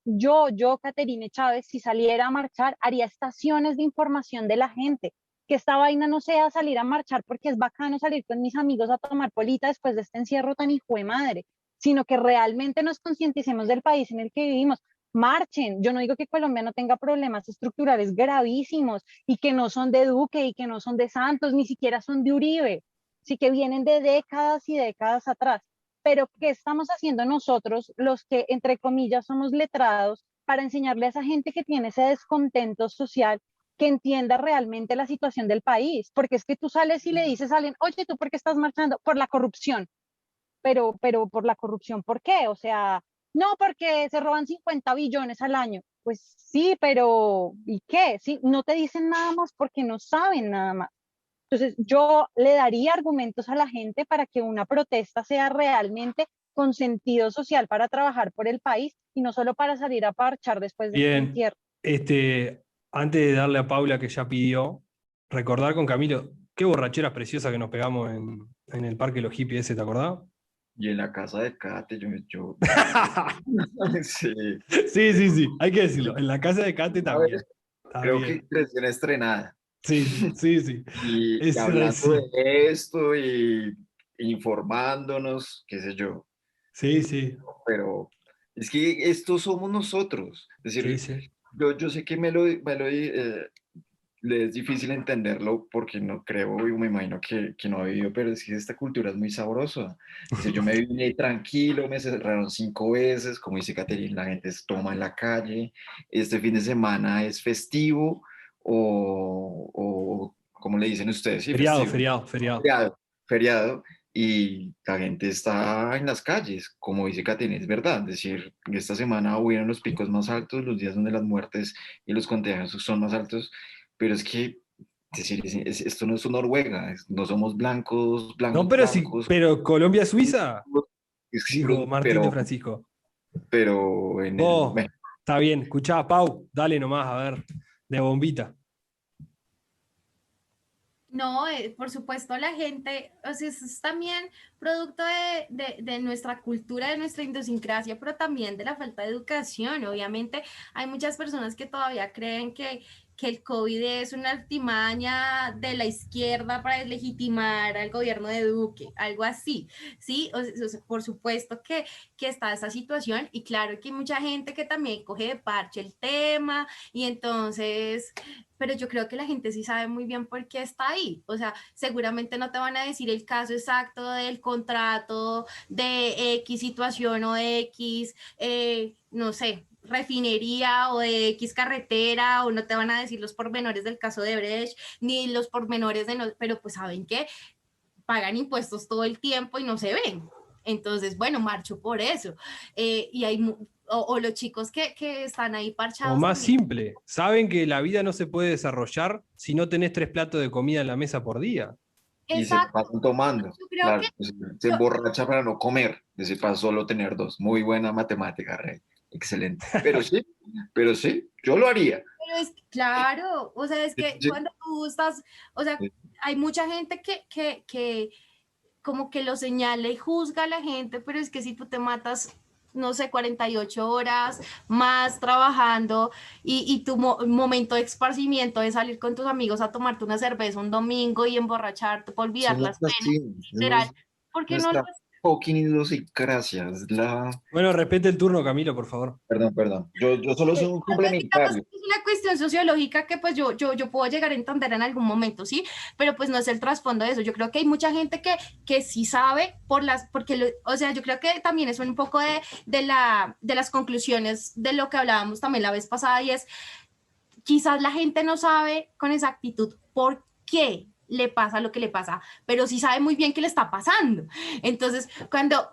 Caterine Chávez, si saliera a marchar, haría estaciones de información de la gente. Que esta vaina no sea salir a marchar porque es bacano salir con mis amigos a tomar polita después de este encierro tan hijo de madre, sino que realmente nos concienticemos del país en el que vivimos. Marchen. Yo no digo que Colombia no tenga problemas estructurales gravísimos y que no son de Duque y que no son de Santos, ni siquiera son de Uribe, sí que vienen de décadas y décadas atrás. Pero ¿qué estamos haciendo nosotros, los que entre comillas somos letrados, para enseñarle a esa gente que tiene ese descontento social que entienda realmente la situación del país? Porque es que tú sales y le dices a alguien, oye, ¿tú por qué estás marchando? Por la corrupción. Pero por la corrupción, ¿por qué? O sea, no, porque se roban 50 billones al año. Pues sí, pero ¿y qué? Sí, no te dicen nada más porque no saben nada más. Entonces, yo le daría argumentos a la gente para que una protesta sea realmente con sentido social para trabajar por el país y no solo para salir a parchar después de este Bien, entierro. antes de darle a Paula que ya pidió, recordar con Camilo, qué borracheras preciosas que nos pegamos en el Parque Los Hippies ese, ¿te acordás? Y en la casa de Kate, sí. Sí, sí, sí, hay que decirlo. En la casa de Kate A ver, también. creo También. que recién estrenada. Sí, sí, sí, sí. Y Es hablando reci- de esto y informándonos, qué sé yo, Sí, sí, pero es que estos somos nosotros. Es sí, decir, sí. yo sé que le es difícil entenderlo porque no creo, y me imagino que no ha vivido, pero es que esta cultura es muy sabrosa. Es decir, yo me vine tranquilo, me cerraron 5 veces, como dice Caterina, la gente toma en la calle, este fin de semana es festivo o ¿cómo le dicen ustedes? Sí, Feriado, festivo. feriado, feriado. Feriado, y la gente está en las calles, como dice Caterina, es verdad. Es decir, esta semana hubieron los picos más altos, los días donde las muertes y los contagios son más altos, pero es que, es decir, esto no es Noruega, no somos blancos, No, blancos, pero sí, blancos, pero Colombia-Suiza, es que dijo Martín de Francisco. pero en el, Oh, está bien, escuchá, Pau, dale nomás, a ver, de bombita. No, por supuesto, la gente, o sea, eso es también producto de nuestra cultura, de nuestra idiosincrasia, pero también de la falta de educación. Obviamente, hay muchas personas que todavía creen que el COVID es una artimaña de la izquierda para deslegitimar al gobierno de Duque, algo así, ¿sí? O sea, por supuesto que está esa situación, y claro que hay mucha gente que también coge de parche el tema, y entonces pero yo creo que la gente sí sabe muy bien por qué está ahí. O sea, seguramente no te van a decir el caso exacto del contrato de X situación o de X, no sé, refinería o de X carretera, o no te van a decir los pormenores del caso de Brecht, ni los pormenores de no, pero pues saben que pagan impuestos todo el tiempo y no se ven. Entonces, bueno, marcho por eso. Y hay o los chicos que están ahí O parchados más también. simple, saben que la vida no se puede desarrollar si no tenés 3 platos de comida en la mesa por día. y se Exacto. pasan tomando, Yo creo que claro, pues, se yo, emborracha para no comer, es decir, para solo tener dos. Muy buena matemática, Rey, excelente. Pero sí, yo lo haría. pero es claro, o sea, es que Sí, cuando tú estás, o sea, sí. hay mucha gente que como que lo señala y juzga a la gente, pero es que si tú te matas, no sé, 48 horas más trabajando y tu momento de esparcimiento es salir con tus amigos a tomarte una cerveza un domingo y emborracharte para Eso olvidar no las está penas, así, literal, ¿por qué no lo nuestra fucking idiosincrasia, es la... Bueno, respete el turno, Camilo, por favor. Perdón, yo solo soy un digamos complementario. que es una cuestión sociológica que pues yo puedo llegar a entender en algún momento, ¿sí? Pero pues no es el trasfondo de eso. Yo creo que hay mucha gente que sí sabe o sea, yo creo que también es un poco de las conclusiones de lo que hablábamos también la vez pasada, y es quizás la gente no sabe con exactitud por qué le pasa lo que le pasa, pero sí sabe muy bien qué le está pasando. Entonces, cuando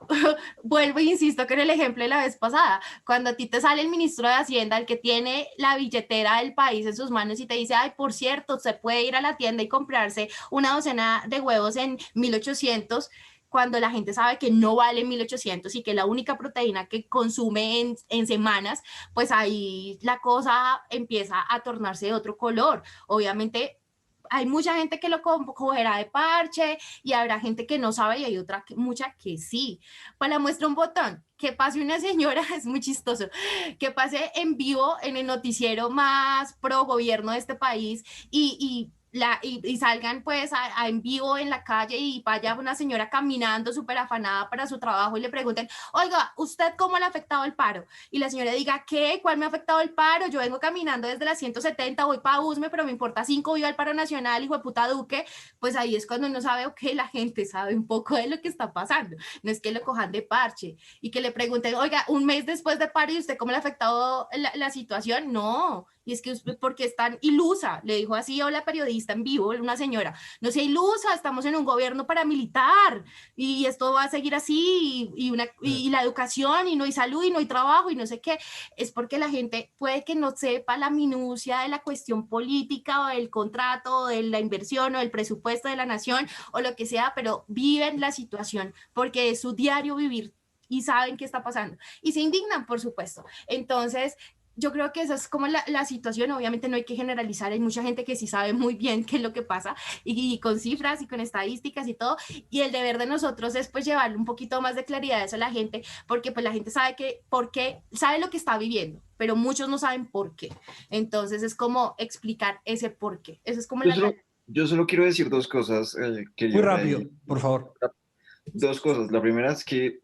vuelvo e insisto que en el ejemplo de la vez pasada, cuando a ti te sale el ministro de Hacienda, el que tiene la billetera del país en sus manos y te dice, ay, por cierto, se puede ir a la tienda y comprarse una docena de huevos en 1.800, cuando la gente sabe que no vale 1.800 y que la única proteína que consume en semanas, pues ahí la cosa empieza a tornarse de otro color. Obviamente hay mucha gente que lo cogerá de parche y habrá gente que no sabe y hay otra mucha que sí. Pues la muestra un botón, que pase una señora, es muy chistoso, que pase en vivo en el noticiero más pro gobierno de este país y salgan pues en vivo en la calle y vaya una señora caminando súper afanada para su trabajo y le pregunten, oiga, ¿usted cómo le ha afectado el paro? Y la señora diga, ¿qué? ¿Cuál me ha afectado el paro? Yo vengo caminando desde las 170, voy para Usme, pero me importa 5, vivo al paro nacional, hijo de puta Duque. Pues ahí es cuando uno sabe, ok, la gente sabe un poco de lo que está pasando. No es que lo cojan de parche y que le pregunten, oiga, un mes después de paro, ¿y usted cómo le ha afectado la situación? No, y es que porque es tan ilusa, le dijo así a la periodista en vivo, una señora, no sea ilusa, estamos en un gobierno paramilitar y esto va a seguir así y la educación y no hay salud y no hay trabajo y no sé qué. Es porque la gente puede que no sepa la minucia de la cuestión política o del contrato o de la inversión o del presupuesto de la nación o lo que sea, pero viven la situación porque es su diario vivir y saben qué está pasando y se indignan, por supuesto. Entonces, yo creo que esa es como la situación. Obviamente no hay que generalizar, hay mucha gente que sí sabe muy bien qué es lo que pasa y con cifras y con estadísticas y todo, y el deber de nosotros es pues llevarle un poquito más de claridad a eso a la gente, porque pues la gente sabe por qué, sabe lo que está viviendo, pero muchos no saben por qué. Entonces es como explicar ese por qué. Eso es como yo solo quiero decir dos cosas, Muy rápido, por favor. Dos cosas. La primera es que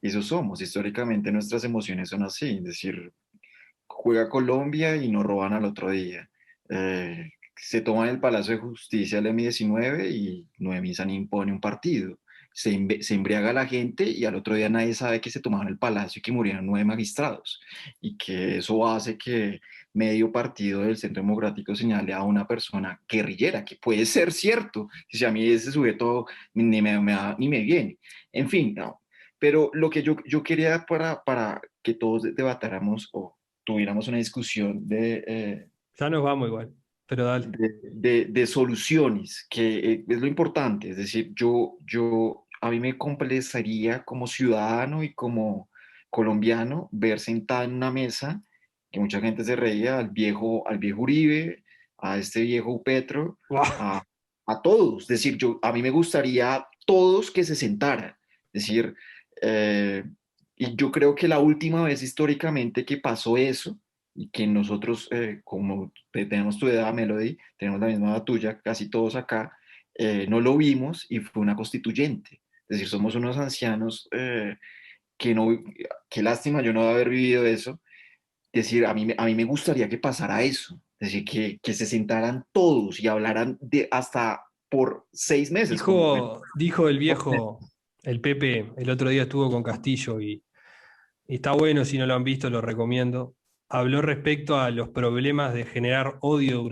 eso somos, históricamente nuestras emociones son así, es decir, juega Colombia y nos roban al otro día. Se toma en el Palacio de Justicia el M19 y Noemí San impone un partido. Se embriaga la gente y al otro día nadie sabe que se tomaban el Palacio y que murieron 9 magistrados. Y que eso hace que medio partido del Centro Democrático señale a una persona guerrillera, que puede ser cierto. Si a mí ese sujeto ni me viene. En fin, no. Pero lo que yo quería para que todos debatáramos o tuviéramos una discusión ya nos vamos igual, pero dale. De soluciones, que es lo importante. Es decir, a mí me complacería como ciudadano y como colombiano ver sentada en una mesa, que mucha gente se reía, al viejo Uribe, a este viejo Petro, Wow. a todos. Es decir, a mí me gustaría todos que se sentaran. Es decir, y yo creo que la última vez históricamente que pasó eso, y que nosotros, como tenemos tu edad, Melody, tenemos la misma edad tuya, casi todos acá, no lo vimos y fue una constituyente. Es decir, somos unos ancianos qué lástima yo no haber vivido eso. Es decir, a mí me gustaría que pasara eso. Es decir, que se sentaran todos y hablaran hasta por 6 meses. Dijo el viejo, el Pepe, el otro día estuvo con Castillo y está bueno, si no lo han visto, lo recomiendo. Habló respecto a los problemas de generar odio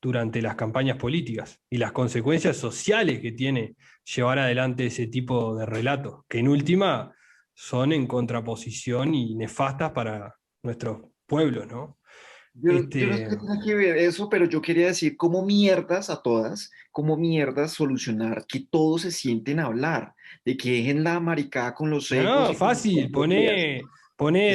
durante las campañas políticas y las consecuencias sociales que tiene llevar adelante ese tipo de relatos, que en última son en contraposición y nefastas para nuestros pueblos, ¿no? Yo no sé qué tiene que ver eso, pero yo quería decir cómo mierdas a todas, cómo mierdas solucionar que todos se sienten a hablar, de que dejen la maricada con los egos. No, fácil, pone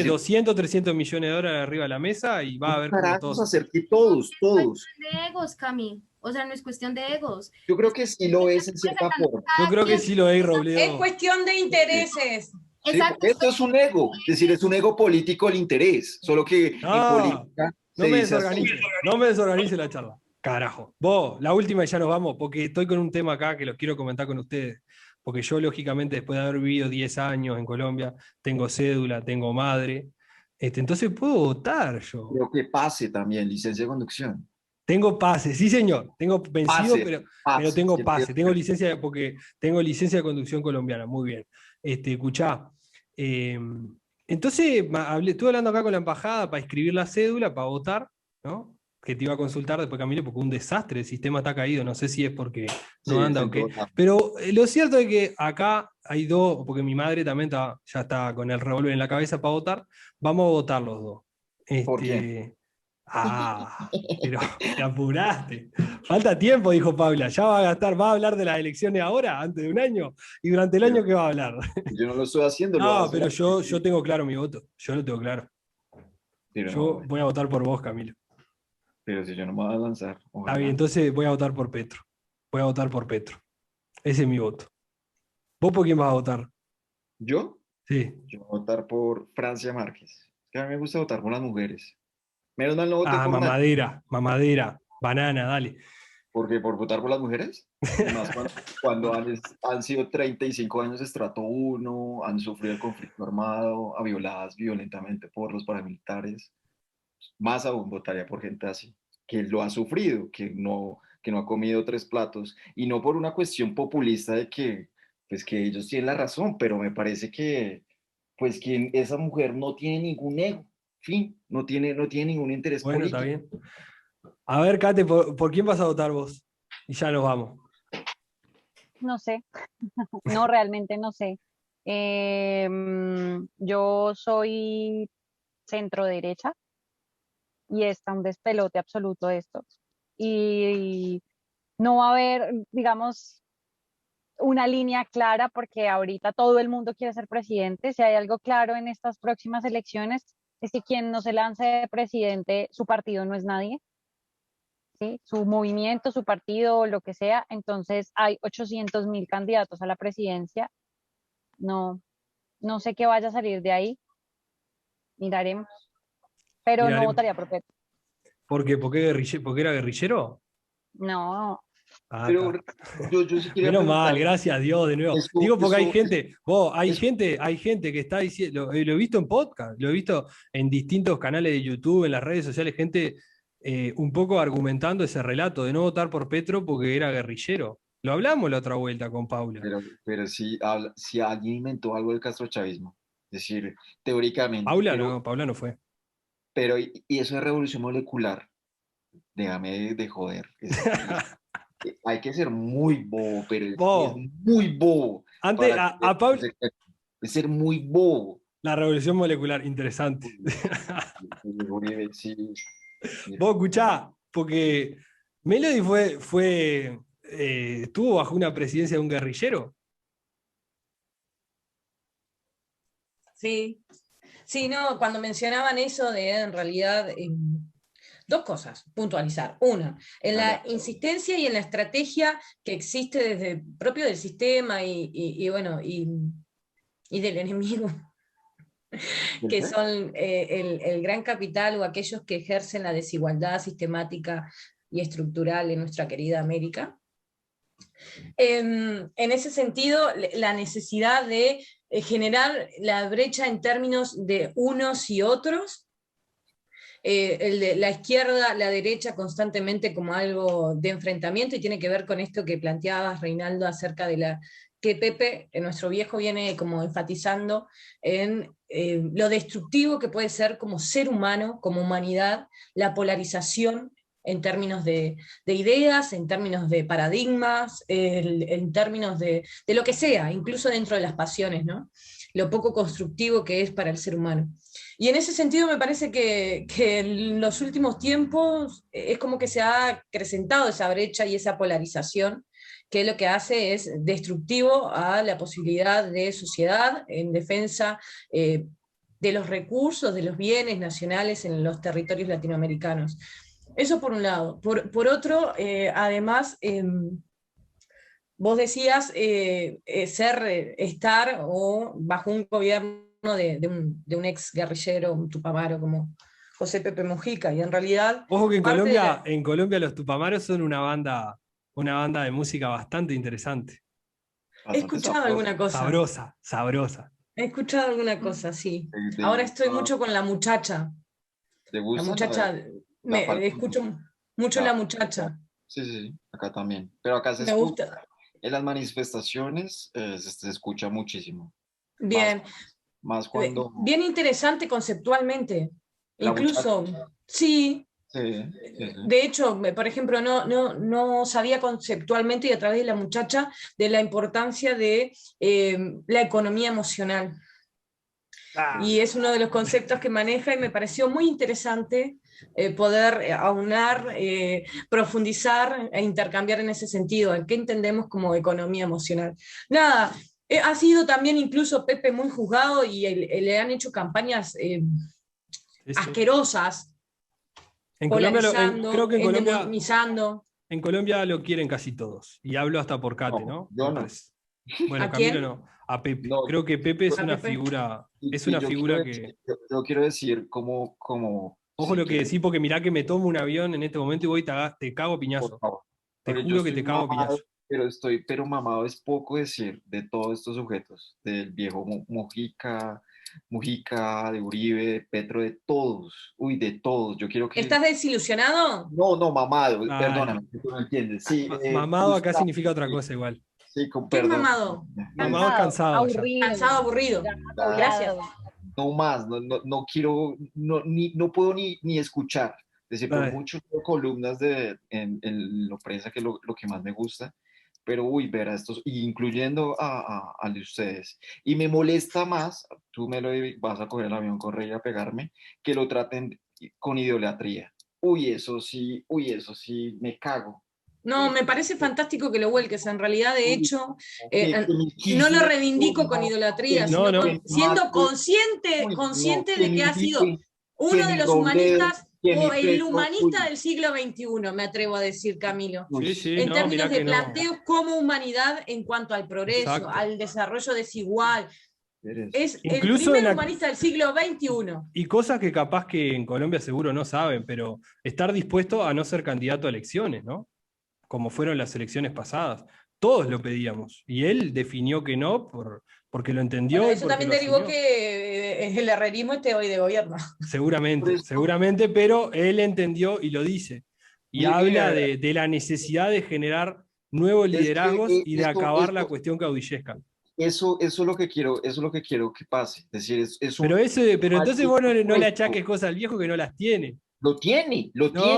200, 300 millones de dólares arriba de la mesa y va a haber como todos. Hacer que todos. No es cuestión de egos, Cami. O sea, no es cuestión de egos. Yo creo que sí lo es en cierta forma. Yo creo que sí lo es, Robledo. Es cuestión de intereses. Sí, Exacto. esto es un ego, es decir, es un ego político el interés, solo que en política no me desorganice la charla. Carajo. Vos, la última y ya nos vamos, porque estoy con un tema acá que los quiero comentar con ustedes. Porque yo, lógicamente, después de haber vivido 10 años en Colombia, tengo cédula, tengo madre, entonces puedo votar yo. Creo que pase también, licencia de conducción. Tengo pase, sí señor, tengo vencido, Pase. pero tengo pase, tengo licencia, porque tengo licencia de conducción colombiana, muy bien. Escuchá, entonces estuve hablando acá con la embajada para inscribir la cédula, para votar, ¿no? que te iba a consultar después, Camilo, porque un desastre, el sistema está caído, no sé si es porque Sí, no anda o en qué. todo lado. Pero lo cierto es que acá hay dos, porque mi madre también ya está con el revólver en la cabeza para votar, vamos a votar los dos. ¿Por quién? Pero te apuraste. Falta tiempo, dijo Paula. Ya va a hablar de las elecciones ahora, antes de un año, y durante el año, ¿qué va a hablar? Yo no lo estoy haciendo, lo No, hace pero la yo gente. tengo claro mi voto. Yo lo tengo claro. Pero Yo no, voy a votar por vos, Camilo. pero si yo no me voy a lanzar, Está ojalá. bien, entonces voy a votar por Petro. Voy a votar por Petro. Ese es mi voto. ¿Vos por quién vas a votar? ¿Yo? Sí. Yo voy a votar por Francia Márquez. Es que a mí me gusta votar por las mujeres. Menos mal no voté por nadie. Mamadera, banana, dale. Porque por votar por las mujeres, y más cuando han sido 35 años de estrato 1, han sufrido el conflicto armado, violadas violentamente por los paramilitares, más aún votaría por gente así, que lo ha sufrido, que no ha comido 3 platos, y no por una cuestión populista de que, pues que ellos tienen la razón, pero me parece que, pues que esa mujer no tiene ningún ego, fin, no tiene ningún interés Bueno, político. está bien. A ver, Kate, ¿por quién vas a votar vos? Y ya nos vamos. No sé, no, realmente no sé. Yo soy centro derecha y está un despelote absoluto esto. Y no va a haber, digamos, una línea clara porque ahorita todo el mundo quiere ser presidente. Si hay algo claro en estas próximas elecciones es que quien no se lance de presidente, su partido no es nadie. ¿Sí? Su movimiento, su partido, lo que sea. Entonces hay 800.000 candidatos a la presidencia. No, no sé qué vaya a salir de ahí. Miraremos. Pero no Miraremos. votaría por Petro. ¿Por qué? ¿Porque era guerrillero? No. Pero Está. yo sí quería Menos mal, preguntar, gracias a Dios de nuevo. eso, Digo porque hay eso, gente, eso- hay gente que está diciendo, lo he visto en podcast, lo he visto en distintos canales de YouTube, en las redes sociales, gente un poco argumentando ese relato de no votar por Petro porque era guerrillero. Lo hablamos la otra vuelta con Paula. pero si alguien inventó algo del castrochavismo, es decir, teóricamente, Paula no fue. pero y eso de revolución molecular, déjame de joder. Hay que ser muy bobo, pero es Vos, muy bobo. antes, Para a Paula, es ser muy bobo. la revolución molecular, interesante. Uribe, sí. Vos escuchá, porque Melody estuvo bajo una presidencia de un guerrillero. Sí, sí, no, cuando mencionaban eso de en realidad, dos cosas, puntualizar. Una, en la insistencia y en la estrategia que existe desde propio del sistema y bueno, y del enemigo, que son el gran capital o aquellos que ejercen la desigualdad sistemática y estructural en nuestra querida América. En ese sentido, la necesidad de generar la brecha en términos de unos y otros, el de la izquierda, la derecha constantemente como algo de enfrentamiento, y tiene que ver con esto que planteabas, Reinaldo, acerca de que Pepe, nuestro viejo, viene como enfatizando en lo destructivo que puede ser como ser humano, como humanidad, la polarización en términos de ideas, en términos de paradigmas, en términos de lo que sea, incluso dentro de las pasiones, ¿no? Lo poco constructivo que es para el ser humano. Y en ese sentido me parece que en los últimos tiempos es como que se ha acrecentado esa brecha y esa polarización, que lo que hace es destructivo a la posibilidad de sociedad en defensa de los recursos, de los bienes nacionales en los territorios latinoamericanos. Eso por un lado. Por otro, además, vos decías estar o bajo un gobierno de un ex guerrillero, un tupamaro como José Pepe Mujica, y en realidad... Ojo que en Colombia los Tupamaros son una banda de música bastante interesante. He escuchado alguna cosa. Sabrosa. He escuchado alguna cosa, sí. Ahora estoy mucho con La Muchacha. ¿Te gusta? La Muchacha, escucho mucho La Muchacha. Sí, acá también. Pero acá Me gusta. En las manifestaciones se escucha muchísimo. Bien. Más cuando... Bien interesante conceptualmente. Incluso, sí, Sí, sí, sí. De hecho, por ejemplo, no sabía conceptualmente y a través de la muchacha de la importancia de la economía emocional. Y es uno de los conceptos que maneja y me pareció muy interesante poder aunar, profundizar e intercambiar en ese sentido, en qué entendemos como economía emocional. Nada, ha sido también incluso Pepe muy juzgado y le han hecho campañas Sí, sí. asquerosas, En Colombia, polarizando, creo que endemonizando. en Colombia lo quieren casi todos. Y hablo hasta por Cate, ¿no? Yo Me no. parece. Bueno, ¿A Camilo quién? no, a Pepe. No, Creo que Pepe es ¿A una Pepe? figura, es Y una yo figura quiero que. decir, yo quiero decir como Ojo si lo que quieres, decís, porque mirá que me tomo un avión en este momento y voy y te cago a por piñazo. favor. Te Pero yo juro que estoy te cago a mamado, piñazo. pero mamado es poco decir de todos estos sujetos, del viejo Mujica, de Uribe, de Petro, de todos, uy, de todos. Yo quiero que ¿Estás desilusionado? no, mamado, Dale. perdóname, tú no entiendes. Sí, Mamado acá frustrado, significa otra sí, cosa igual. sí, con ¿Qué es perdón. mamado? Mamado es Cansado, cansado allá. aburrido, Cansado, aburrido. ya Gracias. agobiado. No más, no quiero, no puedo ni escuchar. Es decir, por Dale. mucho columnas en lo prensa, que es lo que más me gusta, pero uy, ver a estos, incluyendo a de ustedes. Y me molesta más, tú me lo vas a coger el avión con Rey a pegarme, que lo traten con idolatría. Uy, eso sí, me cago. No, me parece fantástico que lo vuelques. En realidad, de Uy, hecho, que mi no lo Kirchner, reivindico con idolatría, No, sino no. que siendo Matthew, consciente que de que ha sido que uno de mi los Robledo, humanistas que o mi el Petro, humanista del siglo XXI, me atrevo a decir, Camilo, uy, Sí, sí, en no, términos mirá de que no. planteos como humanidad en cuanto al progreso, Exacto. al desarrollo desigual. eres- Es el Incluso primer humanista del siglo XXI. y cosas que capaz que en Colombia seguro no saben, pero estar dispuesto a no ser candidato a elecciones, ¿no? Como fueron las elecciones pasadas. Todos lo pedíamos. Y él definió que no porque lo Bueno, entendió y eso porque también lo derivó asumió. que el herrerismo esté hoy de gobierno. por Seguramente, eso, seguramente, pero él entendió y lo dice. Y habla de la necesidad de generar nuevos es que liderazgos y de acabar la esto, cuestión caudillesca. eso es lo que quiero, eso es lo que quiero que pase. Es decir, es un Pero entonces vos no le maldito achaques cosas al viejo que no las tiene. lo No, tiene,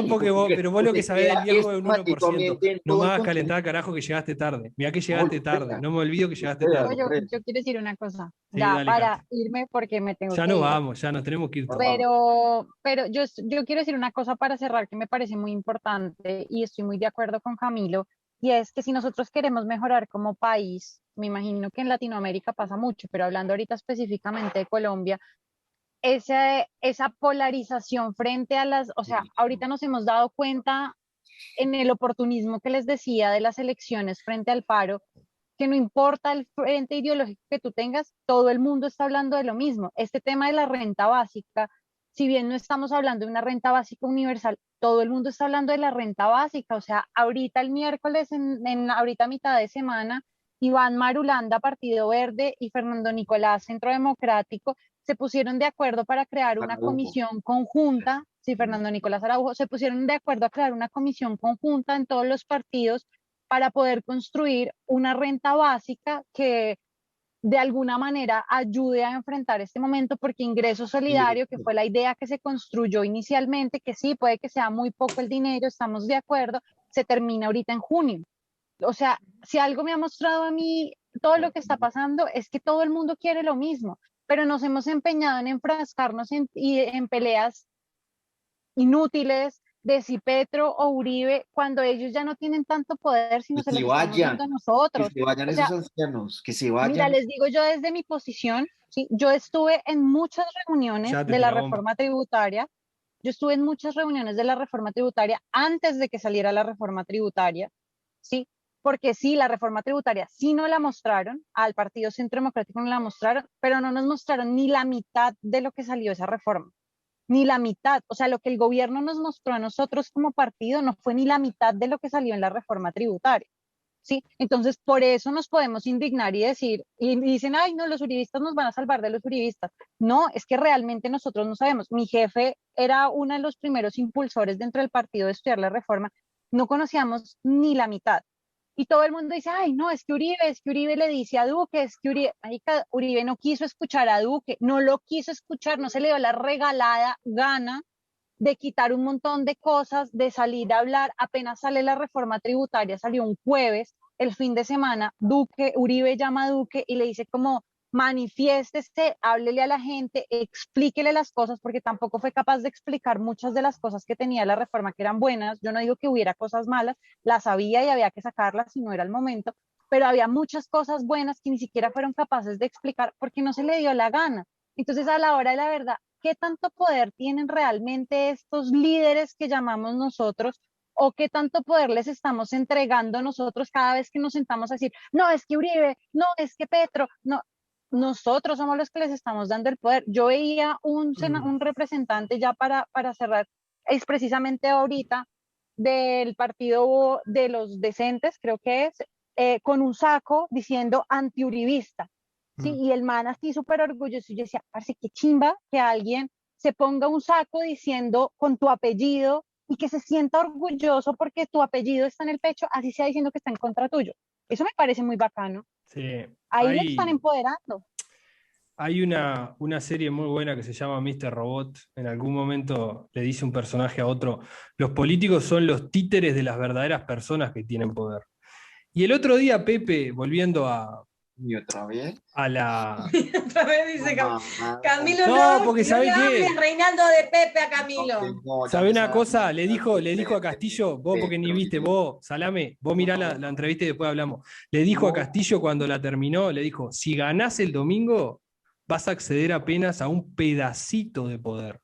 porque porque, pero vos lo que porque sabés del crea viejo es este un maldito 1%. ambiente en No todo me el hagas continente. calentar, carajo, que llegaste tarde. Mirá que No, llegaste yo tarde. sé, No me olvido que llegaste yo tarde. Yo, sé. yo quiero decir una cosa, Sí, ya dale, para Cate. irme porque me tengo Ya que nos ir. vamos, ya nos tenemos que ir todos. Ah, Pero yo quiero decir una cosa para cerrar que me parece muy importante y estoy muy de acuerdo con Camilo, y es que si nosotros queremos mejorar como país, me imagino que en Latinoamérica pasa mucho, pero hablando ahorita específicamente de Colombia, esa polarización frente a o sea, ahorita nos hemos dado cuenta en el oportunismo que les decía de las elecciones frente al paro, que no importa el frente ideológico que tú tengas, todo el mundo está hablando de lo mismo. Este tema de la renta básica, si bien no estamos hablando de una renta básica universal, todo el mundo está hablando de la renta básica. O sea, ahorita el miércoles, ahorita a mitad de semana, Iván Marulanda, Partido Verde, y Fernando Nicolás, Centro Democrático, se pusieron de acuerdo para crear una Araujo. comisión conjunta. Sí, Fernando Nicolás Araujo, se pusieron de acuerdo a crear una comisión conjunta en todos los partidos para poder construir una renta básica que de alguna manera ayude a enfrentar este momento, porque ingreso solidario, que fue la idea que se construyó inicialmente, que sí, puede que sea muy poco el dinero, estamos de acuerdo, se termina ahorita en junio. O sea, si algo me ha mostrado a mí todo lo que está pasando es que todo el mundo quiere lo mismo, pero nos hemos empeñado en enfrascarnos en peleas inútiles de si Petro o Uribe, cuando ellos ya no tienen tanto poder, Que sino se se los estamos vayan, dando a que nosotros. se vayan O esos sea, ancianos, que se mira, vayan. les digo yo desde mi posición, ¿sí? Yo estuve en muchas reuniones Ya te de la tira bomba. reforma tributaria, yo estuve en muchas reuniones de la reforma tributaria antes de que saliera la reforma tributaria, ¿sí? Porque sí, la reforma tributaria sí no la mostraron, al Partido Centro Democrático no la mostraron, pero no nos mostraron ni la mitad de lo que salió esa reforma, ni la mitad. O sea, lo que el gobierno nos mostró a nosotros como partido no fue ni la mitad de lo que salió en la reforma tributaria. ¿Sí? Entonces, por eso nos podemos indignar y decir, y dicen, ay, no, los uribistas nos van a salvar de los uribistas. No, es que realmente nosotros no sabemos. Mi jefe era uno de los primeros impulsores dentro del partido de estudiar la reforma. No conocíamos ni la mitad. Y todo el mundo dice, ay, no, es que Uribe le dice a Duque, es que Uribe, marica, Uribe no quiso escuchar a Duque, no lo quiso escuchar, no se le dio la regalada gana de quitar un montón de cosas, de salir a hablar. Apenas sale la reforma tributaria, salió un jueves, el fin de semana, Uribe llama a Duque y le dice como, manifiéstese, háblele a la gente, explíquele las cosas, porque tampoco fue capaz de explicar muchas de las cosas que tenía la reforma que eran buenas. Yo no digo que hubiera cosas malas, las había y había que sacarlas si no era el momento, pero había muchas cosas buenas que ni siquiera fueron capaces de explicar porque no se le dio la gana. Entonces, a la hora de la verdad, ¿qué tanto poder tienen realmente estos líderes que llamamos nosotros? ¿O qué tanto poder les estamos entregando nosotros cada vez que nos sentamos a decir, no, es que Uribe, no, es que Petro, no? Nosotros somos los que les estamos dando el poder. Yo veía un representante, ya para cerrar, es precisamente ahorita, del partido de los decentes, creo que es, con un saco diciendo antiuribista, ¿sí? Y el man así súper orgulloso. Y yo decía, parece que chimba que alguien se ponga un saco diciendo con tu apellido y que se sienta orgulloso porque tu apellido está en el pecho, así sea diciendo que está en contra tuyo. Eso me parece muy bacano. Sí. Ahí le están empoderando. Hay una serie muy buena que se llama Mr. Robot. En algún momento le dice un personaje a otro, los políticos son los títeres de las verdaderas personas que tienen poder. Y el otro día, Pepe, volviendo ¿Y otra vez? a la... Otra vez dice Camilo, no, porque ¿sabe qué? Reinaldo de Pepe a Camilo. ¿Sabe una cosa? Le dijo a Castillo, vos porque ni viste, vos, Salame, vos mirá la entrevista y después hablamos. Le dijo a Castillo cuando la terminó, le dijo, si ganás el domingo, vas a acceder apenas a un pedacito de poder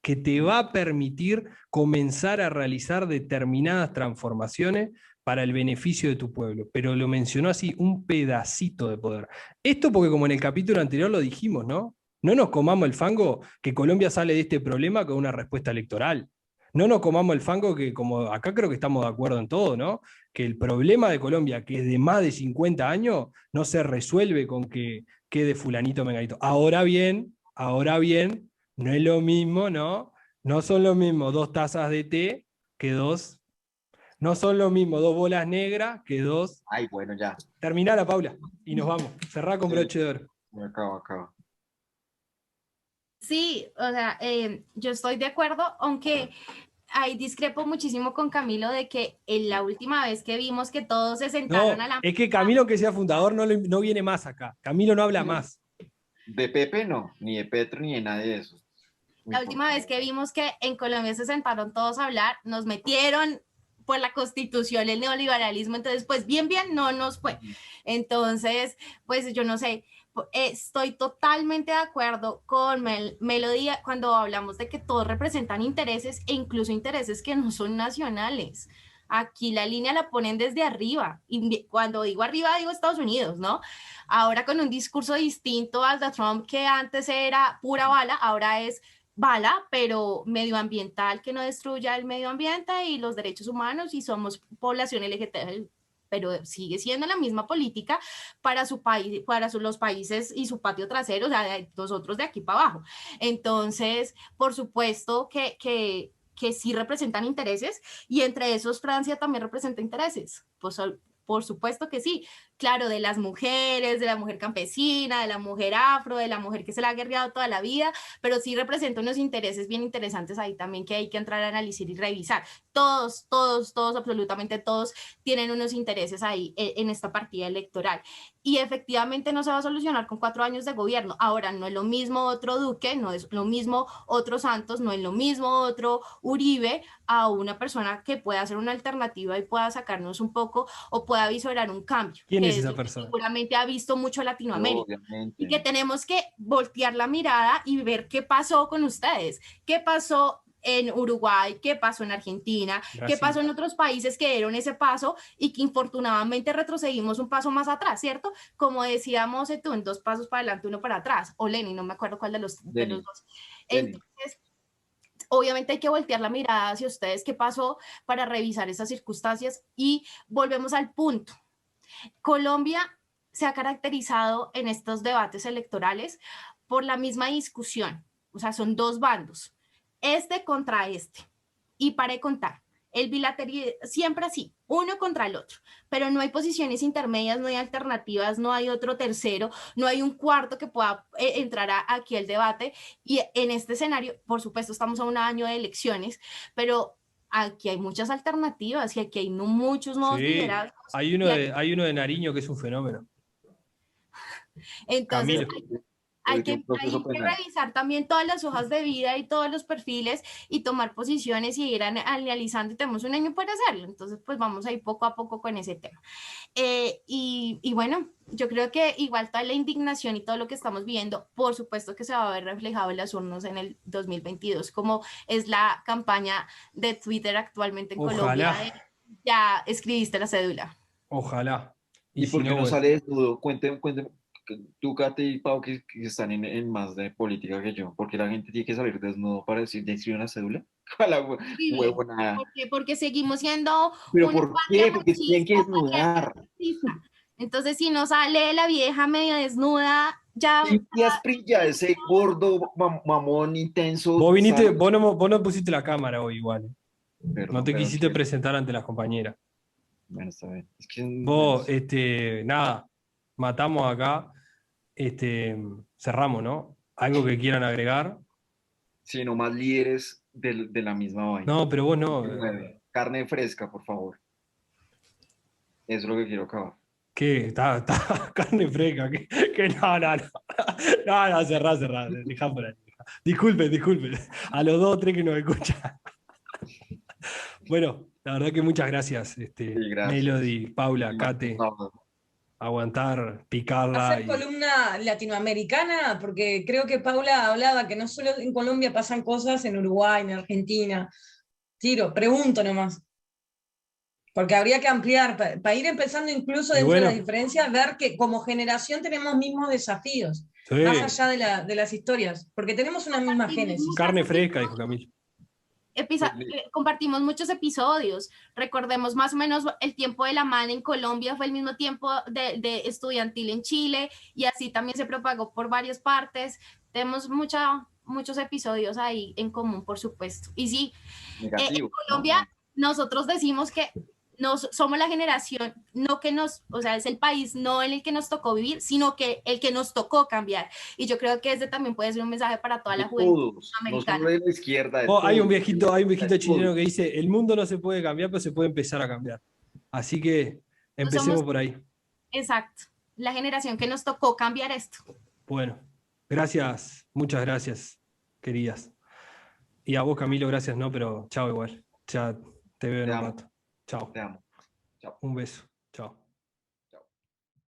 que te va a permitir comenzar a realizar determinadas transformaciones para el beneficio de tu pueblo. Pero lo mencionó así, un pedacito de poder. Esto porque como en el capítulo anterior lo dijimos, ¿no? No nos comamos el fango que Colombia sale de este problema con una respuesta electoral. No nos comamos el fango que, como acá creo que estamos de acuerdo en todo, ¿no? Que el problema de Colombia, que es de más de 50 años, no se resuelve con que quede fulanito menganito. Ahora bien, no es lo mismo, ¿no? No son lo mismo 2 tazas de té que 2. No son lo mismo 2 bolas negras que 2. Ay, bueno, ya. Terminala, Paula, y nos vamos. Cerrá con broche de oro. Acabo. Sí, o sea, yo estoy de acuerdo, aunque ahí discrepo muchísimo con Camilo de que en la última vez que vimos que todos se sentaron a la es que Camilo, que sea fundador, no viene más acá. Camilo no habla más. De Pepe no, ni de Petro, ni de nadie de esos. La última vez que vimos que en Colombia se sentaron todos a hablar, nos metieron por la Constitución el neoliberalismo, entonces pues bien no nos fue. Entonces, pues yo no sé, estoy totalmente de acuerdo con Melody cuando hablamos de que todos representan intereses e incluso intereses que no son nacionales. Aquí la línea la ponen desde arriba, y cuando digo arriba digo Estados Unidos, ¿no? Ahora con un discurso distinto al de Trump, que antes era pura bala, ahora es bala, pero medioambiental, que no destruya el medio ambiente y los derechos humanos, y somos población LGTB, pero sigue siendo la misma política para su país, para los países y su patio trasero, o sea, nosotros de aquí para abajo. Entonces, por supuesto que sí representan intereses, y entre esos Francia también representa intereses, pues por supuesto que sí, claro, de las mujeres, de la mujer campesina, de la mujer afro, de la mujer que se la ha guerreado toda la vida, pero sí representa unos intereses bien interesantes ahí también que hay que entrar a analizar y revisar. Todos, absolutamente todos tienen unos intereses ahí en esta partida electoral. Y efectivamente no se va a solucionar con 4 años de gobierno. Ahora, no es lo mismo otro Duque, no es lo mismo otro Santos, no es lo mismo otro Uribe a una persona que pueda hacer una alternativa y pueda sacarnos un poco o pueda visorar un cambio. ¿Quién es esa persona? Seguramente ha visto mucho Latinoamérica. Obviamente. Y que tenemos que voltear la mirada y ver qué pasó con ustedes, qué pasó en Uruguay, qué pasó en Argentina, qué pasó en otros países que dieron ese paso y que infortunadamente retrocedimos un paso más atrás, ¿cierto? Como decíamos tú, en 2 pasos para adelante, 1 para atrás, o Lenin, no me acuerdo cuál de los 2. Entonces, obviamente hay que voltear la mirada hacia ustedes, qué pasó, para revisar esas circunstancias. Y volvemos al punto. Colombia se ha caracterizado en estos debates electorales por la misma discusión, o sea, son 2 bandos, este contra este. Y para contar, el bilaterismo, siempre así, uno contra el otro, pero no hay posiciones intermedias, no hay alternativas, no hay otro tercero, no hay un cuarto que pueda entrar aquí al debate, y en este escenario, por supuesto, estamos a un año de elecciones, pero aquí hay muchas alternativas y aquí hay muchos nuevos Sí, liderazgos. hay uno de Nariño que es un fenómeno. Entonces, Camilo. hay que revisar también todas las hojas de vida y todos los perfiles y tomar posiciones y ir analizando, y tenemos un año para hacerlo, entonces pues vamos a ir poco a poco con ese tema. Y bueno, yo creo que igual toda la indignación y todo lo que estamos viendo, por supuesto que se va a ver reflejado en las urnas en el 2022, como es la campaña de Twitter actualmente en Colombia. Ya escribiste la cédula. Ojalá. ¿Y por qué no sale desnudo? Cuénteme, tú, Kate y Pau, que están en más de política que yo, ¿por qué la gente tiene que salir desnudo para decir, ¿ya escribió una cédula? Huevona. Porque seguimos siendo ¿Pero una por patria qué? Porque tienen que machista, desnudar. Entonces, si no sale la vieja medio desnuda, ya... Y Asprilla, ese gordo, mamón, intenso. Vos no pusiste la cámara hoy igual. Perdón, no te quisiste presentar ante las compañeras. Bueno, está bien. Es que, vos, nada, matamos acá, cerramos, ¿no? ¿Algo que quieran agregar? Sí, no más líderes de la misma vaina. No, pero vos no. Carne fresca, por favor. Eso es lo que quiero acabar. ¿Qué? Está carne fresca. ¿Qué? No. No, cerrá. Dejá por ahí. Disculpen. A los 2 o 3 que nos escuchan. Bueno, la verdad que muchas gracias, gracias. Melody, Paula, Kate. Aguantar, picarla. Hacer columna latinoamericana, porque creo que Paula hablaba que no solo en Colombia pasan cosas, en Uruguay, en Argentina. Pregunto nomás. Porque habría que ampliar, para ir empezando incluso dentro de las diferencias, ver que como generación tenemos mismos desafíos, más allá de las historias, porque tenemos una misma génesis. Carne fresca, dijo Camilo. Compartimos muchos episodios. Recordemos más o menos el tiempo de la MAN en Colombia fue el mismo tiempo de estudiantil en Chile, y así también se propagó por varias partes. Tenemos muchos episodios ahí en común, por supuesto. Y sí, en Colombia nosotros decimos que somos la generación, no que es el país no en el que nos tocó vivir, sino que el que nos tocó cambiar. Y yo creo que ese también puede ser un mensaje para toda la juventud americana. No solo de la izquierda. Hay un viejito chileno que dice, el mundo no se puede cambiar, pero se puede empezar a cambiar. Así que empecemos por ahí. Exacto. La generación que nos tocó cambiar esto. Bueno, gracias, muchas gracias, queridas. Y a vos, Camilo, gracias, no, pero chao igual. Ya te veo en un rato. Chao. Te amo. Chao. Un beso. Chao.